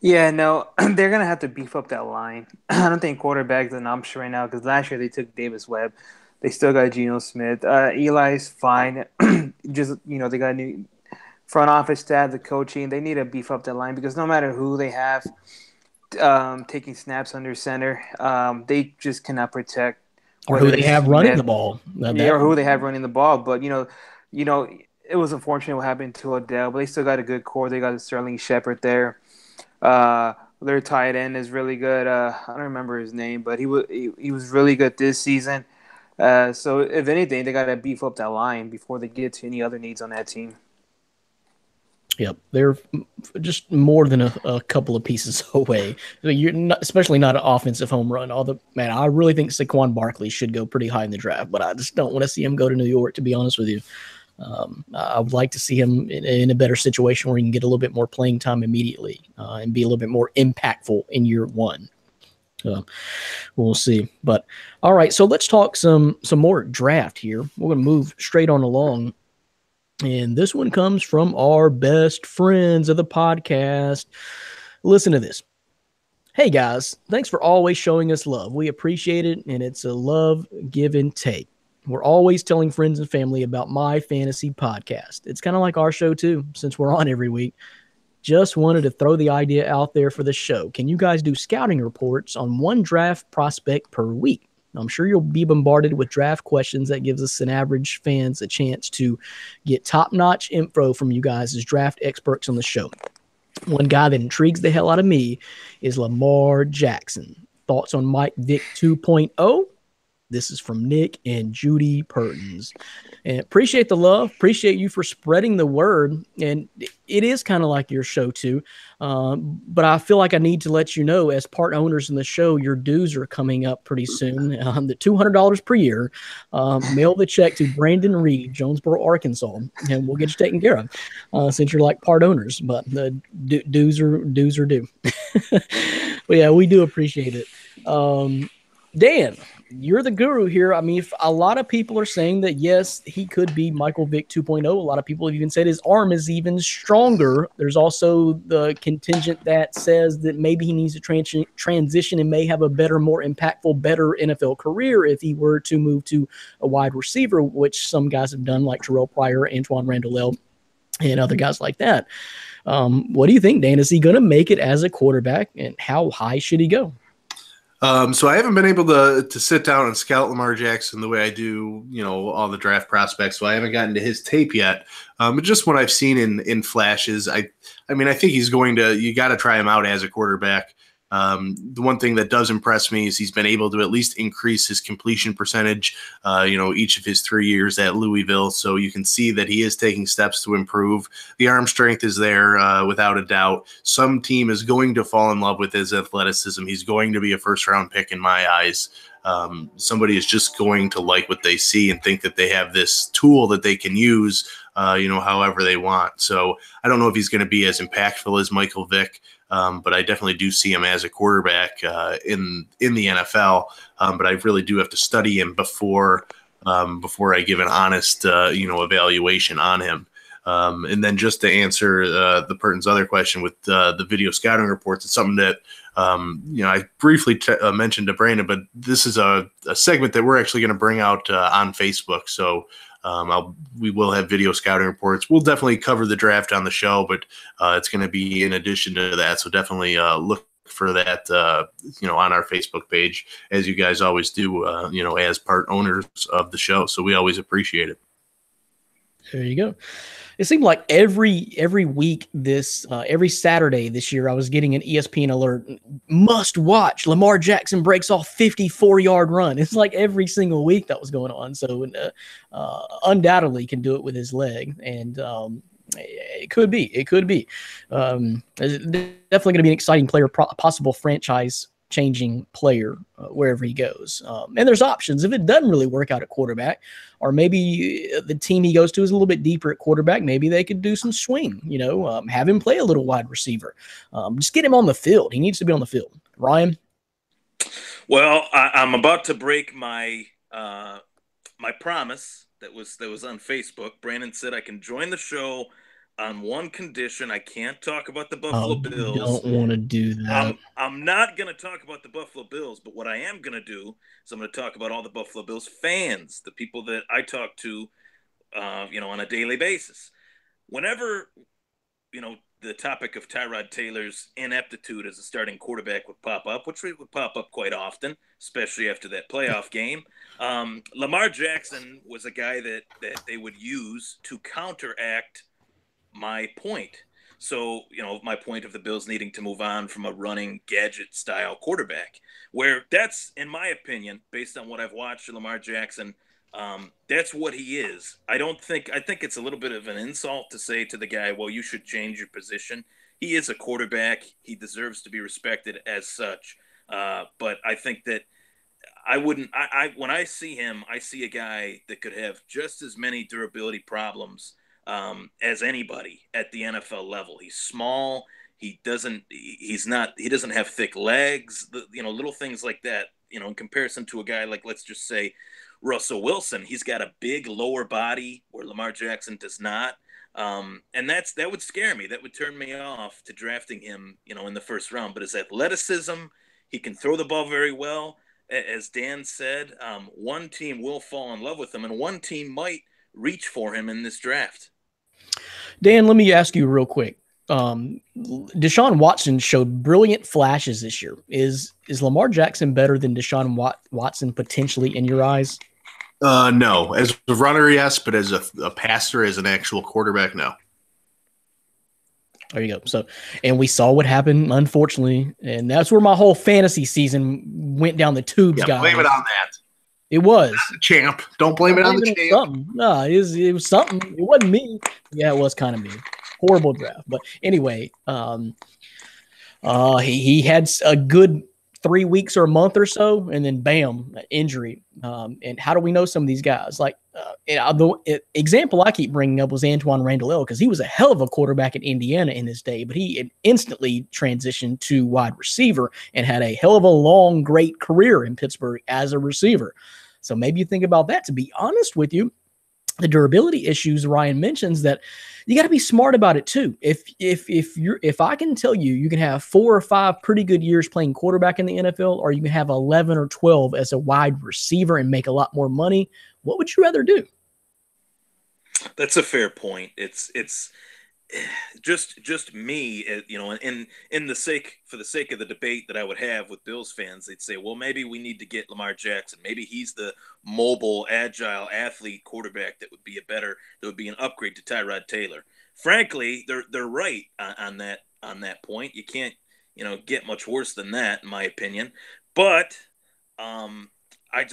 Yeah, no, they're going to have to beef up that line. I don't think quarterback's an option right now because last year they took Davis Webb. They still got Geno Smith. Eli's fine. Just, they got a new front office staff, the coaching. They need to beef up that line because no matter who they have taking snaps under center, they just cannot protect. Or who they have running the ball. Or who they have running the ball. But, it was unfortunate what happened to Odell, but they still got a good core. They got Sterling Shepard there. Their tight end is really good. I don't remember his name, but he was really good this season. So if anything, they got to beef up that line before they get to any other needs on that team. Yep, they're just more than a couple of pieces away. You're not, especially not an offensive home run. I really think Saquon Barkley should go pretty high in the draft, but I just don't want to see him go to New York, to be honest with you. I would like to see him in a better situation where he can get a little bit more playing time immediately and be a little bit more impactful in year one. We'll see. But all right, so let's talk some more draft here. We're going to move straight on along. And this one comes from our best friends of the podcast. Listen to this. Hey, guys, thanks for always showing us love. We appreciate it, and it's a love give and take. We're always telling friends and family about My Fantasy Podcast. It's kind of like our show, too, since we're on every week. Just wanted to throw the idea out there for the show. Can you guys do scouting reports on one draft prospect per week? I'm sure you'll be bombarded with draft questions that gives us an average fans a chance to get top-notch info from you guys as draft experts on the show. One guy that intrigues the hell out of me is Lamar Jackson. Thoughts on Mike Vick 2.0? This is from Nick and Judy Pertins. And appreciate the love. Appreciate you for spreading the word. And it is kind of like your show too. But I feel like I need to let you know, as part owners in the show, your dues are coming up pretty soon. The $200 per year. Mail the check to Brandon Reed, Jonesboro, Arkansas, and we'll get you taken care of since you're like part owners. But the dues are due. But yeah, we do appreciate it. Dan, you're the guru here. I mean, if a lot of people are saying that, yes, he could be Michael Vick 2.0. A lot of people have even said his arm is even stronger. There's also the contingent that says that maybe he needs to transition and may have a better, more impactful, better NFL career if he were to move to a wide receiver, which some guys have done, like Terrell Pryor, Antoine Randall, and other guys like that. What do you think, Dan? Is he going to make it as a quarterback, and how high should he go? So I haven't been able to sit down and scout Lamar Jackson the way I do, all the draft prospects. So I haven't gotten to his tape yet. But just what I've seen in flashes, I mean, I think he's you got to try him out as a quarterback. The one thing that does impress me is he's been able to at least increase his completion percentage, each of his 3 years at Louisville. So you can see that he is taking steps to improve. The arm strength is there without a doubt. Some team is going to fall in love with his athleticism. He's going to be a first-round pick in my eyes. Somebody is just going to like what they see and think that they have this tool that they can use, however they want. So I don't know if he's going to be as impactful as Michael Vick. But I definitely do see him as a quarterback in the NFL. But I really do have to study him before I give an honest, evaluation on him. And then just to answer the Pertin's other question with the video scouting reports, it's something that I briefly mentioned to Brandon, but this is a segment that we're actually going to bring out on Facebook. So we will have video scouting reports. We'll definitely cover the draft on the show, but it's going to be in addition to that. So definitely look for that, on our Facebook page, as you guys always do, as part owners of the show. So we always appreciate it. There you go. It seemed like every week every Saturday this year, I was getting an ESPN alert. Must watch. Lamar Jackson breaks off 54-yard run. It's like every single week that was going on. So undoubtedly can do it with his leg. And it could be. Definitely going to be an exciting player, possible franchise changing player wherever he goes. And there's options if it doesn't really work out at quarterback, or maybe the team he goes to is a little bit deeper at quarterback. Maybe they could do some swing, have him play a little wide receiver. Just get him on the field. He needs to be on the field. Ryan? Well, I'm about to break my my promise that was on Facebook. Brandon said I can join the show on one condition. I can't talk about the Buffalo Bills. Don't want to do that. I'm not going to talk about the Buffalo Bills, but what I am going to do is I'm going to talk about all the Buffalo Bills fans, the people that I talk to, on a daily basis. Whenever, the topic of Tyrod Taylor's ineptitude as a starting quarterback would pop up, which would pop up quite often, especially after that playoff game. Lamar Jackson was a guy that they would use to counteract my point. So, my point of the Bills needing to move on from a running gadget style quarterback, where that's, in my opinion, based on what I've watched of Lamar Jackson, that's what he is. I think it's a little bit of an insult to say to the guy, well, you should change your position. He is a quarterback. He deserves to be respected as such. But I think that when I see him, I see a guy that could have just as many durability problems as anybody at the NFL level. He's small. He doesn't have thick legs, little things like that, in comparison to a guy like, let's just say, Russell Wilson. He's got a big lower body where Lamar Jackson does not. And that would scare me. That would turn me off to drafting him, in the first round. But his athleticism, he can throw the ball very well. As Dan said, one team will fall in love with him, and one team might reach for him in this draft. Dan, let me ask you real quick. Deshaun Watson showed brilliant flashes this year. Is Lamar Jackson better than Deshaun Watson potentially in your eyes? No. As a runner, yes, but as a passer, as an actual quarterback, no. There you go. So, and we saw what happened, unfortunately, and that's where my whole fantasy season went down the tubes, guys. Blame it on that. It was not the champ. Don't blame it on the champ. Something. No, it was something. It wasn't me. Yeah, it was kind of me. Horrible draft. But anyway, he had a good 3 weeks or a month or so, and then bam, injury. And how do we know some of these guys? Like the example I keep bringing up was Antoine Randall because he was a hell of a quarterback at Indiana in his day, but he instantly transitioned to wide receiver and had a hell of a long, great career in Pittsburgh as a receiver. So maybe you think about that. To be honest with you, the durability issues Ryan mentions, that you got to be smart about it too. If I can tell you, you can have 4 or 5 pretty good years playing quarterback in the NFL, or you can have 11 or 12 as a wide receiver and make a lot more money, what would you rather do? That's a fair point. It's just me, you know, in the sake of the debate that I would have with Bills fans, they'd say, well, maybe we need to get Lamar Jackson. Maybe he's the mobile, agile athlete quarterback that would be an upgrade to Tyrod Taylor. Frankly, they're right on that point. You can't, you know, get much worse than that, in my opinion. But I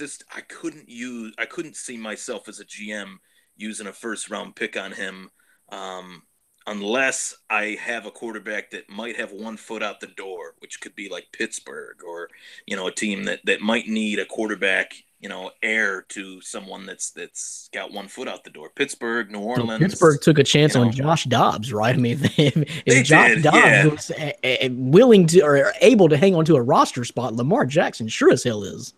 couldn't see myself as a GM using a first round pick on him. Unless I have a quarterback that might have one foot out the door, which could be like Pittsburgh, or, you know, a team that might need a quarterback, you know, heir to someone that's got one foot out the door. Pittsburgh, New Orleans. So Pittsburgh took a chance on Josh Dobbs, right? I mean, if Josh Dobbs was willing to or able to hang on to a roster spot, Lamar Jackson sure as hell is.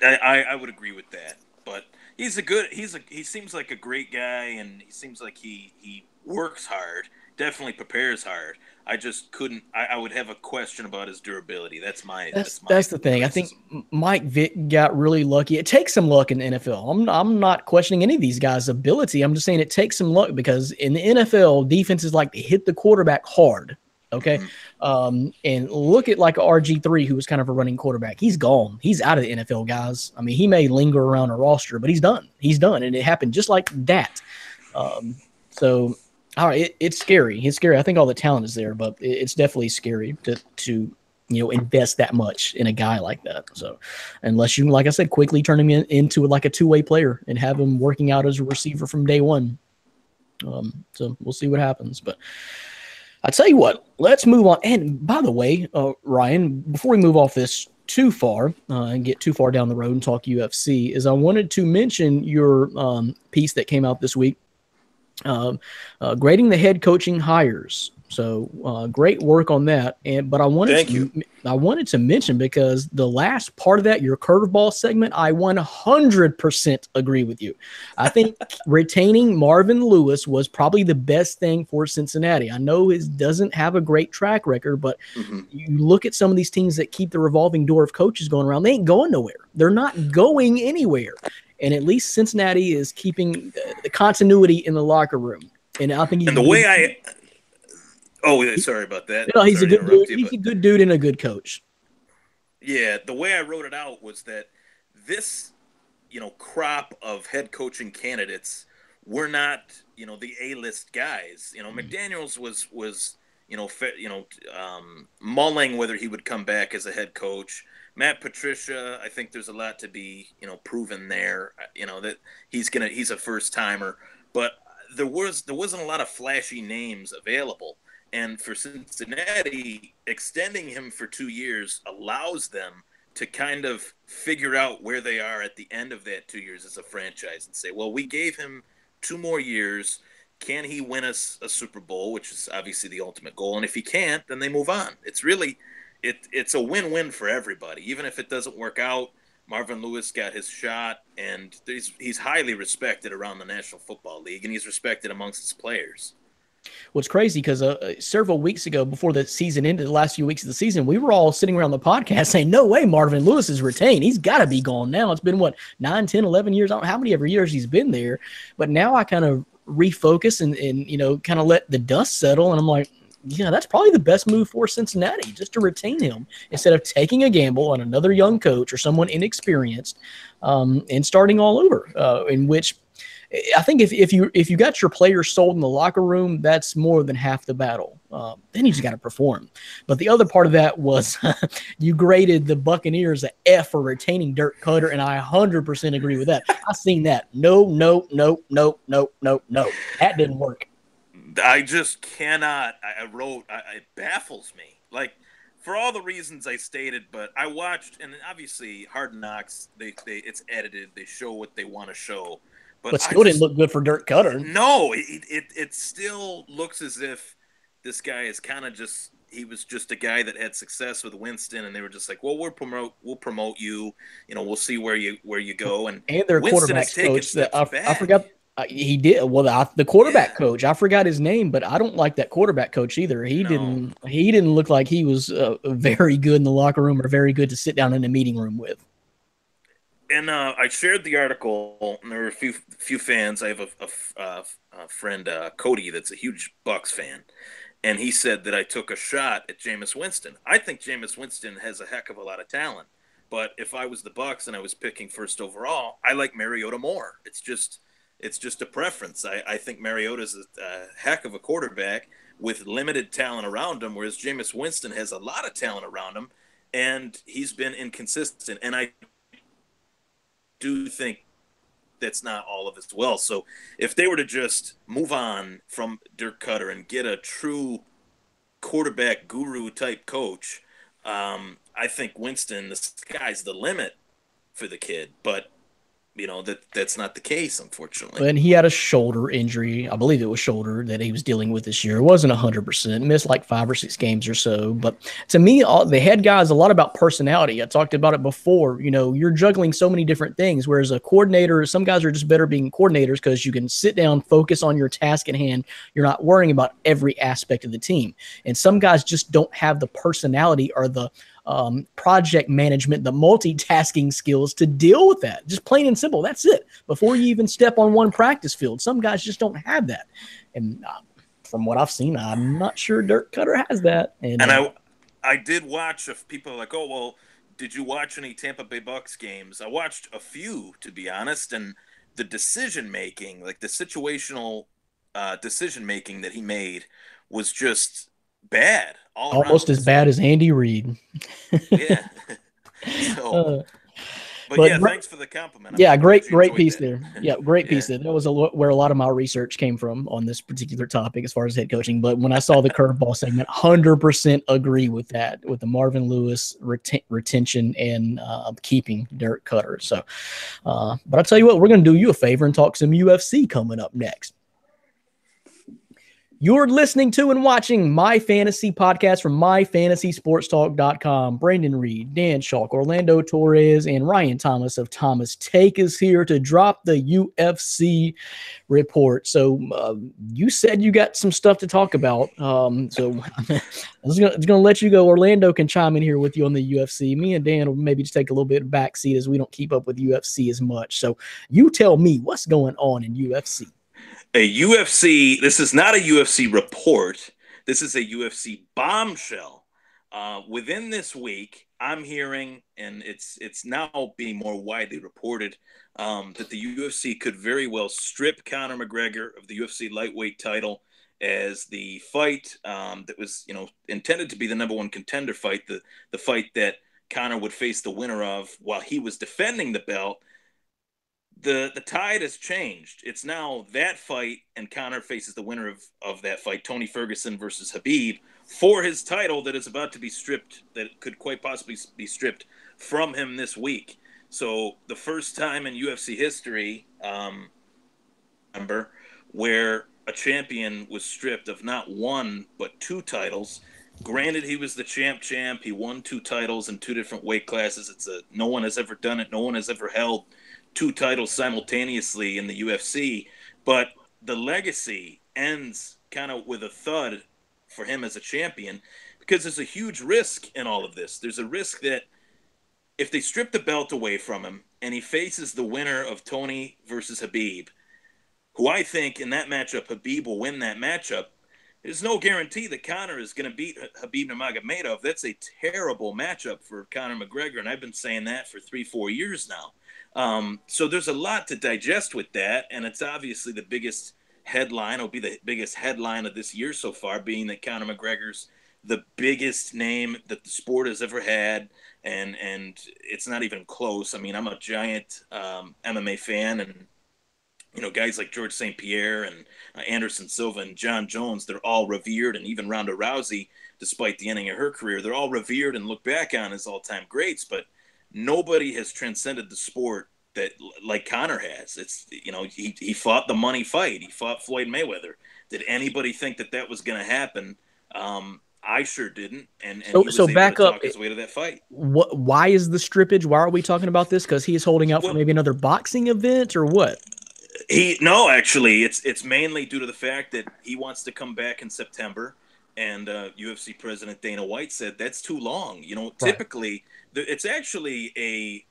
I would agree with that, but he seems like a great guy, and he seems like he works hard, definitely prepares hard. I just couldn't. I would have a question about his durability. That's the thing. I think Mike Vick got really lucky. It takes some luck in the NFL. I'm not questioning any of these guys' ability. I'm just saying it takes some luck, because in the NFL, defenses like to hit the quarterback hard. Okay, and look at like RG3, who was kind of a running quarterback. He's gone. He's out of the NFL, guys. I mean, he may linger around a roster, but he's done. And it happened just like that. So. All right, it's scary. It's scary. I think all the talent is there, but it's definitely scary to invest that much in a guy like that. So, unless you, like I said, quickly turn him into like a two-way player and have him working out as a receiver from day one. So we'll see what happens. But I tell you what, let's move on. And by the way, Ryan, before we move off this too far and get too far down the road and talk UFC, is I wanted to mention your piece that came out this week. Grading the head coaching hires. So great work on that. But I wanted to mention, because the last part of that, your curveball segment, I 100% agree with you. I think retaining Marvin Lewis was probably the best thing for Cincinnati. I know he doesn't have a great track record, but you look at some of these teams that keep the revolving door of coaches going around, they ain't going nowhere. They're not going anywhere. And at least Cincinnati is keeping the continuity in the locker room. And I think sorry about that. No, he's a good dude. He's a good dude and a good coach. Yeah, the way I wrote it out was that this, crop of head coaching candidates were not, the A-list guys. McDaniels was mulling whether he would come back as a head coach. Matt Patricia, I think there's a lot to be, proven there. That he's a first timer, but there wasn't a lot of flashy names available. And for Cincinnati, extending him for 2 years allows them to kind of figure out where they are at the end of that 2 years as a franchise and say, well, we gave him 2 more years. Can he win us a Super Bowl, which is obviously the ultimate goal? And if he can't, then they move on. It's really it's a win-win for everybody. Even if it doesn't work out, Marvin Lewis got his shot, and he's highly respected around the National Football League, and he's respected amongst his players. Well, it's crazy because several weeks ago, before the season ended, the last few weeks of the season, we were all sitting around the podcast saying, no way Marvin Lewis is retained. He's got to be gone now. It's been, 9, 10, 11 years? I don't know how many ever years he's been there. But now I kind of refocus and kind of let the dust settle, and I'm like, yeah, that's probably the best move for Cincinnati, just to retain him instead of taking a gamble on another young coach or someone inexperienced and starting all over, in which I think if you got your players sold in the locker room, that's more than half the battle. Then you just got to perform. But the other part of that was you graded the Buccaneers a F for retaining Dirk Cutter, and I 100% agree with that. I seen that. No. That didn't work. I just cannot. I wrote. It baffles me. Like, for all the reasons I stated, but I watched, and obviously Hard Knocks. It's edited. They show what they want to show. But still didn't look good for Dirk Cutter. No, it still looks as if this guy is kind of he was just a guy that had success with Winston, and they were just like, well, we'll promote you. We'll see where you go. And their quarterback coach. I forgot. He did well. The quarterback coach. I forgot his name, but I don't like that quarterback coach either. He didn't look like he was very good in the locker room or very good to sit down in a meeting room with. And I shared the article, and there were a few fans. I have a friend, Cody, that's a huge Bucs fan, and he said that I took a shot at Jameis Winston. I think Jameis Winston has a heck of a lot of talent, but if I was the Bucs and I was picking first overall, I like Mariota more. It's just a preference. I think Mariota's a heck of a quarterback with limited talent around him, whereas Jameis Winston has a lot of talent around him, and he's been inconsistent. And I do think that's not all of his well. So if they were to just move on from Dirk Cutter and get a true quarterback guru type coach, I think Winston, the sky's the limit for the kid. But that's not the case, unfortunately. And he had a shoulder injury. I believe it was shoulder that he was dealing with this year. It wasn't 100%. Missed like 5 or 6 games or so. But to me, the head guy is a lot about personality. I talked about it before. You're juggling so many different things, whereas a coordinator, some guys are just better being coordinators because you can sit down, focus on your task at hand. You're not worrying about every aspect of the team. And some guys just don't have the personality or the project management, the multitasking skills to deal with that. Just plain and simple. That's it. Before you even step on one practice field, some guys just don't have that. And from what I've seen, I'm not sure Dirk Cutter has that. And I did watch. If people are like, oh well, did you watch any Tampa Bay Bucs games? I watched a few, to be honest, and the decision making, like the situational decision making that he made, was just bad. Almost as bad as Andy Reid. Yeah. But yeah, thanks for the compliment. Yeah, great piece there. Yeah, great piece there. That was where a lot of my research came from on this particular topic as far as head coaching. But when I saw the curveball segment, 100% agree with that, with the Marvin Lewis retention and keeping Dirk Cutter. So, but I'll tell you what, we're going to do you a favor and talk some UFC coming up next. You're listening to and watching My Fantasy Podcast from MyFantasySportsTalk.com. Brandon Reed, Dan Schalk, Orlando Torres, and Ryan Thomas of Thomas Take is here to drop the UFC report. So you said you got some stuff to talk about. So I was going to let you go. Orlando can chime in here with you on the UFC. Me and Dan will maybe just take a little bit of backseat as we don't keep up with UFC as much. So you tell me what's going on in UFC. This is not a UFC report. This is a UFC bombshell. Within this week, I'm hearing, and it's now being more widely reported, that the UFC could very well strip Conor McGregor of the UFC lightweight title as the fight that was, intended to be the number one contender fight, the fight that Conor would face the winner of while he was defending the belt. The tide has changed. It's now that fight, and Conor faces the winner of that fight, Tony Ferguson versus Khabib, for his title that is about to be stripped, that could quite possibly be stripped from him this week. So the first time in UFC history, where a champion was stripped of not one, but 2 titles. Granted, he was the champ. He won 2 titles in 2 different weight classes. No one has ever done it. No one has ever held 2 titles simultaneously in the UFC, but the legacy ends kind of with a thud for him as a champion, because there's a huge risk in all of this. There's a risk that if they strip the belt away from him and he faces the winner of Tony versus Khabib, who I think in that matchup, Khabib will win that matchup, There's no guarantee that Conor is going to beat Khabib Nurmagomedov. That's a terrible matchup for Conor McGregor, and I've been saying that for 3-4 years now. So there's a lot to digest with that, and it's obviously the biggest headline. It'll be the biggest headline of this year so far, being that Conor McGregor's the biggest name that the sport has ever had, and it's not even close. I mean, I'm a giant MMA fan, and guys like George St. Pierre and Anderson Silva and John Jones, they're all revered, and even Ronda Rousey, despite the ending of her career, they're all revered and looked back on as all-time greats. But nobody has transcended the sport that like Conor has. It's he fought the money fight. He fought Floyd Mayweather. Did anybody think that was going to happen? I sure didn't. And so, he was able back to up talk his way to that fight. Why is the strippage? Why are we talking about this? Because he's holding out for maybe another boxing event or what? Actually, it's mainly due to the fact that he wants to come back in September, and UFC President Dana White said that's too long. Typically it's actually a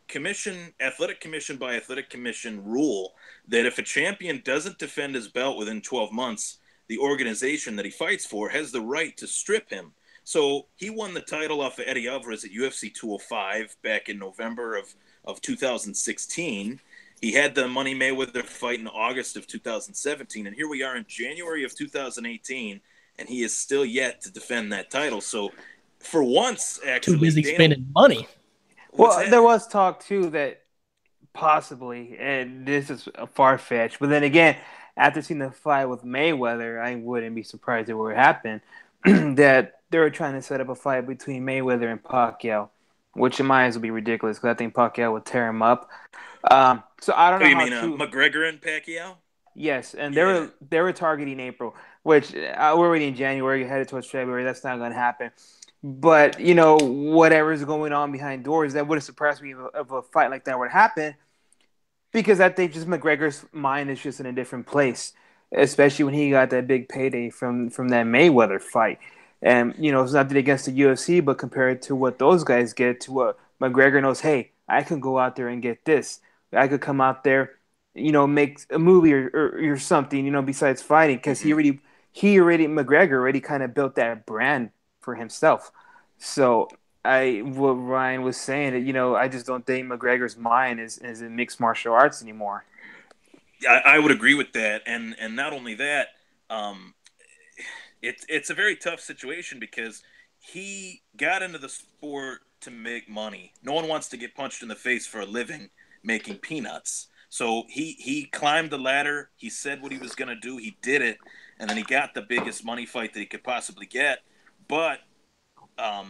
athletic commission by athletic commission rule that if a champion doesn't defend his belt within 12 months, the organization that he fights for has the right to strip him. So he won the title off of Eddie Alvarez at UFC 205 back in November of 2016. He had the Money Mayweather fight in August of 2017, and here we are in January of 2018, and he is still yet to defend that title. So, for once, actually, too busy spending money. Well, there was talk too that possibly, and this is far-fetched, but then again, after seeing the fight with Mayweather, I wouldn't be surprised if it would happen that they were trying to set up a fight between Mayweather and Pacquiao, which in my eyes would be ridiculous because I think Pacquiao would tear him up. So I don't know. You mean McGregor and Pacquiao? Yes, and they were targeting April, which we're already in January, headed towards February. That's not going to happen. But whatever's going on behind doors, that would have surprised me if a fight like that would happen, because I think just McGregor's mind is just in a different place, especially when he got that big payday from that Mayweather fight. And it's nothing against the UFC, but compared to what those guys get, to what McGregor knows, hey, I can go out there and get this. I could come out there, make a movie or something, besides fighting, because McGregor already kind of built that brand for himself. So what Ryan was saying, that I just don't think McGregor's mind is in mixed martial arts anymore. I would agree with that, and not only that, it's a very tough situation because he got into the sport to make money. No one wants to get punched in the face for a living making peanuts. So he climbed the ladder. He said what he was going to do. He did it, and then he got the biggest money fight that he could possibly get. But my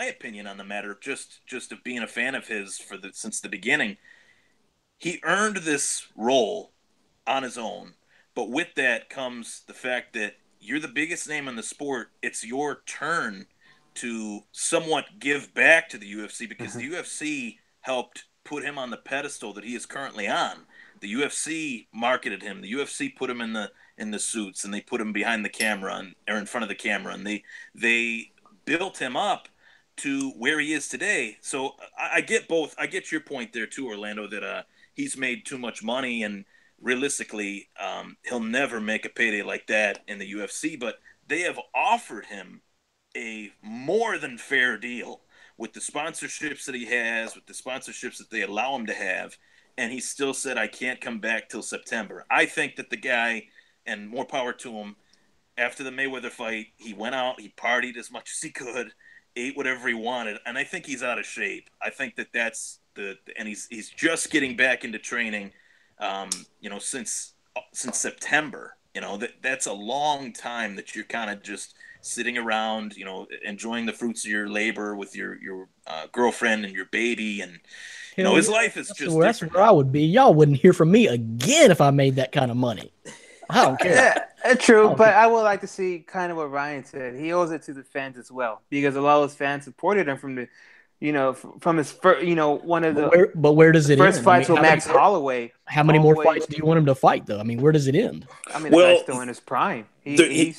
opinion on the matter, just of being a fan of his since the beginning, he earned this role on his own. But with that comes the fact that you're the biggest name in the sport. It's your turn to somewhat give back to the UFC, because the UFC helped put him on the pedestal that he is currently on. The UFC marketed him. The UFC put him in the suits, and they put him behind the camera or in front of the camera, and they built him up to where he is today. So I get both. I get your point there too, Orlando, that he's made too much money, and realistically, he'll never make a payday like that in the UFC. But they have offered him a more than fair deal with the sponsorships that he has, with the sponsorships that they allow him to have, and he still said, I can't come back till September. I think that the guy, and more power to him, after the Mayweather fight, he went out, he partied as much as he could, ate whatever he wanted, and I think he's out of shape. I think that's and he's just getting back into training, since September. That's a long time that you're kind of just sitting around, enjoying the fruits of your labor with your girlfriend and your baby, and his life is just that's where I would be. Y'all wouldn't hear from me again if I made that kind of money. I don't care. Yeah, true, but I would like to see kind of what Ryan said. He owes it to the fans as well, because a lot of his fans supported him from from his first, one of the. But where does it first end? fights with Max Holloway? How many more fights do you want him to fight, though? I mean, where does it end? I mean, the guy's still in his prime. He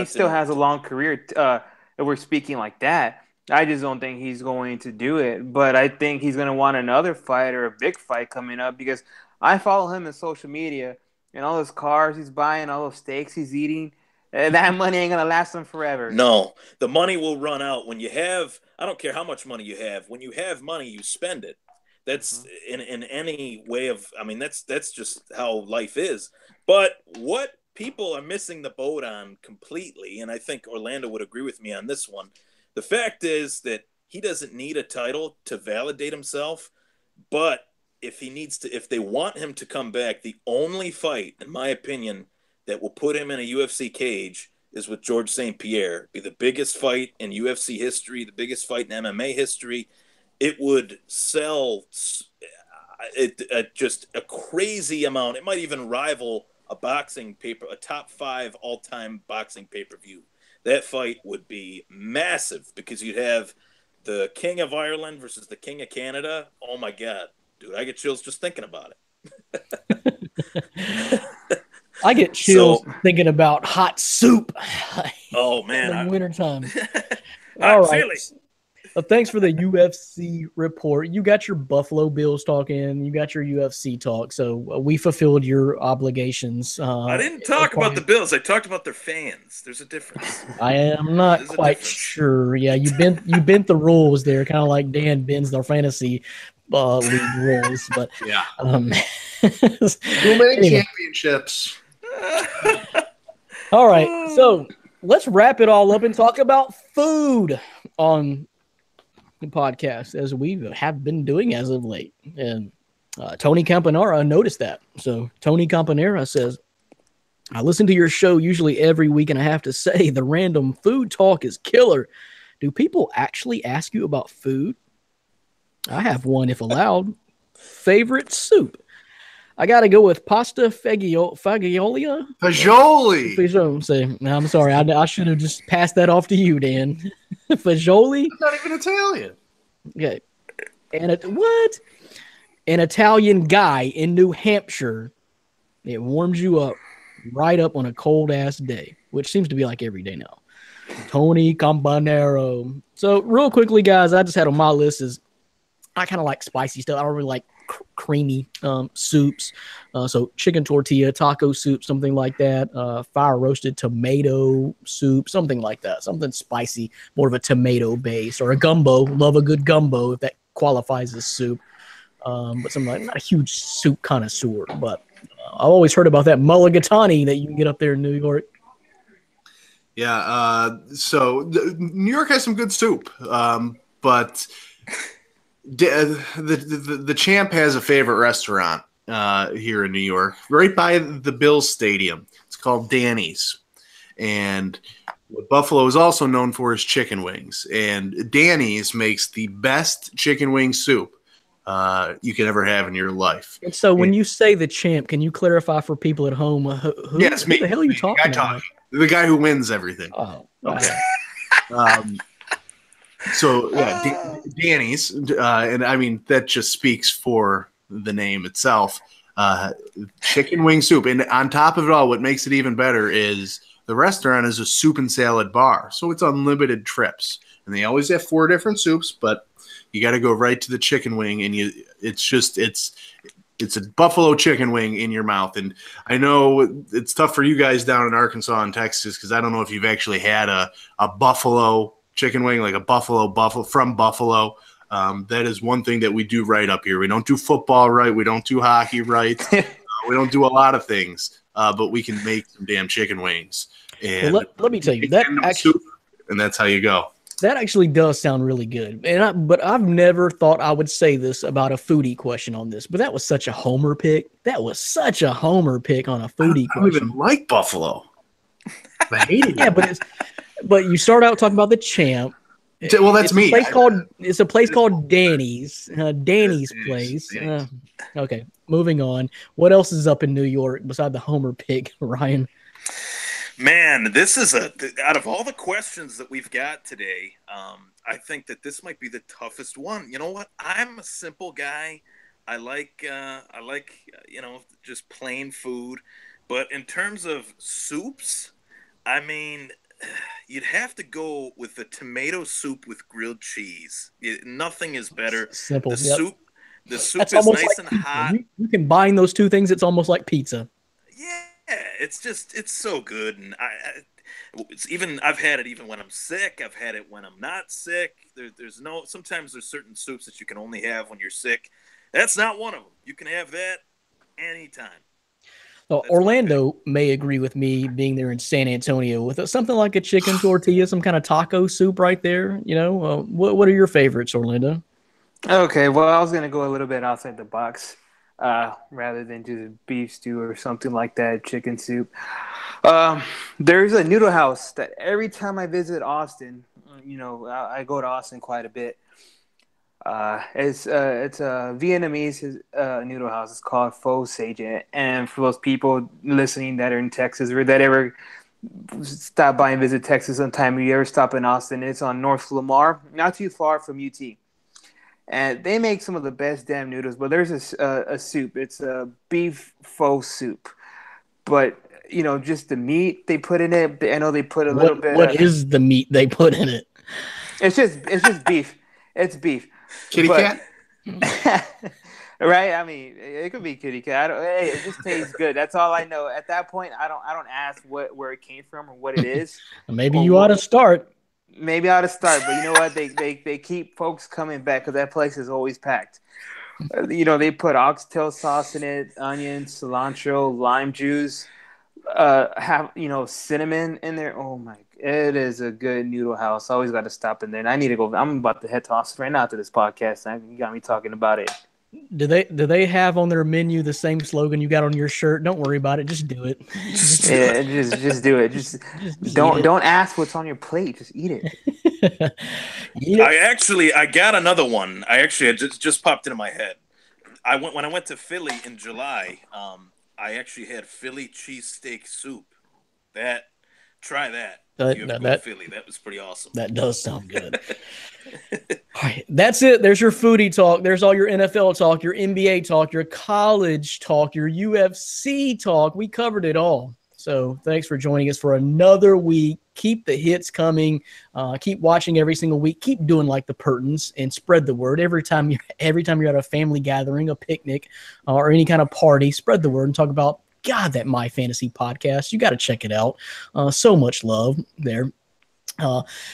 still has a long career. If we're speaking like that, I just don't think he's going to do it. But I think he's going to want another fight or a big fight coming up, because I follow him in social media, and all those cars he's buying, all those steaks he's eating, that money ain't gonna last him forever. No, the money will run out when you have. I don't care how much money you have. When you have money, you spend it. That's in any way of. I mean, that's just how life is. But what people are missing the boat on completely, and I think Orlando would agree with me on this one. The fact is that he doesn't need a title to validate himself, but if they want him to come back, the only fight, in my opinion, that will put him in a UFC cage is with George St. Pierre. Be the biggest fight in UFC history, the biggest fight in MMA history. It would sell just a crazy amount. It might even rival a top 5 all-time boxing pay-per-view. That fight would be massive because you'd have the King of Ireland versus the King of Canada. Oh my God, dude, I get chills just thinking about it. I get chills thinking about hot soup. Oh man, in the wintertime. All right. Thanks for the UFC report. You got your Buffalo Bills talk in. You got your UFC talk. So we fulfilled your obligations. I didn't talk about the Bills. I talked about their fans. There's a difference. I am not quite sure. Yeah, you bent the rules there, kind of like Dan bends their fantasy league rules. But yeah, too many championships. All right, so let's wrap it all up and talk about food on the podcast, as we have been doing as of late. And Tony Campanara noticed that. So Tony Campanara says, I listen to your show usually every week, and I have to say the random food talk is killer. Do people actually ask you about food? I have one if allowed. Favorite soup? I got to go with pasta fagioli. Fagioli. I'm sorry. I should have just passed that off to you, Dan. Fagioli? It's not even Italian. Okay. And what? An Italian guy in New Hampshire. It warms you up right up on a cold-ass day, which seems to be like every day now. Tony Campanaro. So real quickly, guys, I just had on my list is I kind of like spicy stuff. I don't really like creamy soups. So chicken tortilla, taco soup, something like that. Fire roasted tomato soup, something like that. Something spicy, more of a tomato base, or a gumbo. Love a good gumbo if that qualifies as soup. But something like, not a huge soup connoisseur, but I've always heard about that mulligatawny that you can get up there in New York. Yeah. So New York has some good soup, but the champ has a favorite restaurant here in New York, right by the Bills Stadium. It's called Danny's, and what Buffalo is also known for is chicken wings. And Danny's makes the best chicken wing soup you can ever have in your life. And so, when you say the champ, can you clarify for people at home who the hell are you talking about? The guy who wins everything. Oh, okay. So yeah, Danny's, and I mean that just speaks for the name itself. Chicken wing soup, and on top of it all, what makes it even better is the restaurant is a soup and salad bar, so it's unlimited trips, and they always have 4 different soups, but you got to go right to the chicken wing, and it's a buffalo chicken wing in your mouth. And I know it's tough for you guys down in Arkansas and Texas because I don't know if you've actually had a buffalo chicken wing, like a buffalo from Buffalo. That is one thing that we do right up here. We don't do football right. We don't do hockey right. We don't do a lot of things, but we can make some damn chicken wings. And well, let me tell you that actually, and that's how you go. That actually does sound really good. But I've never thought I would say this about a foodie question on this. But that was such a homer pick. That was such a homer pick on a foodie question. I don't even like Buffalo. I hate it. Yeah, but you start out talking about the champ. Well, that's me. It's a place called Danny's. Danny's place. Okay, moving on. What else is up in New York beside the homer pick, Ryan? Man, this is out of all the questions that we've got today, I think that this might be the toughest one. You know what? I'm a simple guy. I like just plain food. But in terms of soups, I mean, you'd have to go with the tomato soup with grilled cheese. Nothing is better. Simple. The soup That's is nice and hot. You combine those two things, it's almost like pizza. Yeah, it's so good, and I've had it even when I'm sick. I've had it when I'm not sick. Sometimes there's certain soups that you can only have when you're sick. That's not one of them. You can have that anytime. Well, Orlando may agree with me being there in San Antonio with something like a chicken tortilla, some kind of taco soup right there. What are your favorites, Orlando? Okay, well, I was going to go a little bit outside the box rather than just beef stew or something like that, chicken soup. There's a noodle house that every time I visit Austin, I go to Austin quite a bit. It's a Vietnamese noodle house. It's called Pho Sage. And for those people listening that are in Texas or that ever stop by and visit Texas sometime, if you ever stop in Austin, it's on North Lamar, not too far from UT. And they make some of the best damn noodles. But there's a soup. It's a beef pho soup. But, just the meat they put in it. I know they put a little bit. What is the meat they put in it? It's just beef. It's beef. Kitty cat? Right? I mean, it could be kitty cat. It just tastes good. That's all I know. At that point, I don't ask where it came from or what it is. Maybe you ought to start. Maybe I ought to start, but you know what? They keep folks coming back because that place is always packed. They put oxtail sauce in it, onions, cilantro, lime juice, have cinnamon in there. Oh my! It is a good noodle house. I always got to stop in there, and I need to go. I'm about to head to Austin right now to this podcast. You got me talking about it. Do they have on their menu the same slogan you got on your shirt? Don't worry about it. Just do it. Just do it. Just don't ask what's on your plate. Just eat it. I got another one. It just popped into my head. When I went to Philly in July. I actually had Philly cheesesteak soup. Try that. Philly. That was pretty awesome. That does sound good. All right, that's it. There's your foodie talk. There's all your NFL talk, your NBA talk, your college talk, your UFC talk. We covered it all. So thanks for joining us for another week. Keep the hits coming. Keep watching every single week. Keep doing like the Purtons and spread the word. Every time you're at a family gathering, a picnic, or any kind of party, spread the word and talk about, God, that My Fantasy podcast. You got to check it out. So much love there.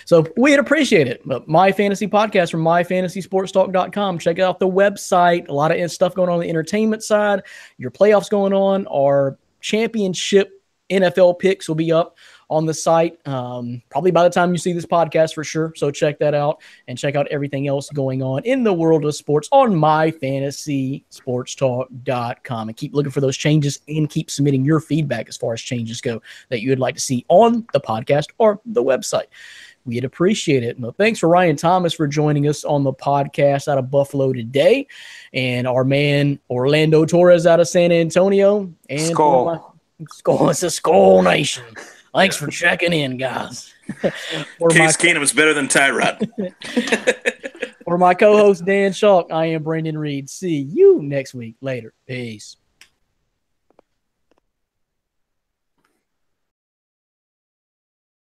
So we'd appreciate it. But My Fantasy Podcast from myfantasysportstalk.com. Check out the website. A lot of stuff going on the entertainment side. Your playoffs going on. Our championship NFL picks will be up on the site probably by the time you see this podcast for sure. So check that out and check out everything else going on in the world of sports on myfantasysportstalk.com, and keep looking for those changes and keep submitting your feedback as far as changes go that you would like to see on the podcast or the website. We'd appreciate it. Well, thanks for Ryan Thomas for joining us on the podcast out of Buffalo today, and our man Orlando Torres out of San Antonio. And Skull. It's a Skull Nation. Thanks for checking in, guys. Case Keenum is better than Tyrod. For my co-host Dan Schalk, I am Brandon Reed. See you next week. Later. Peace.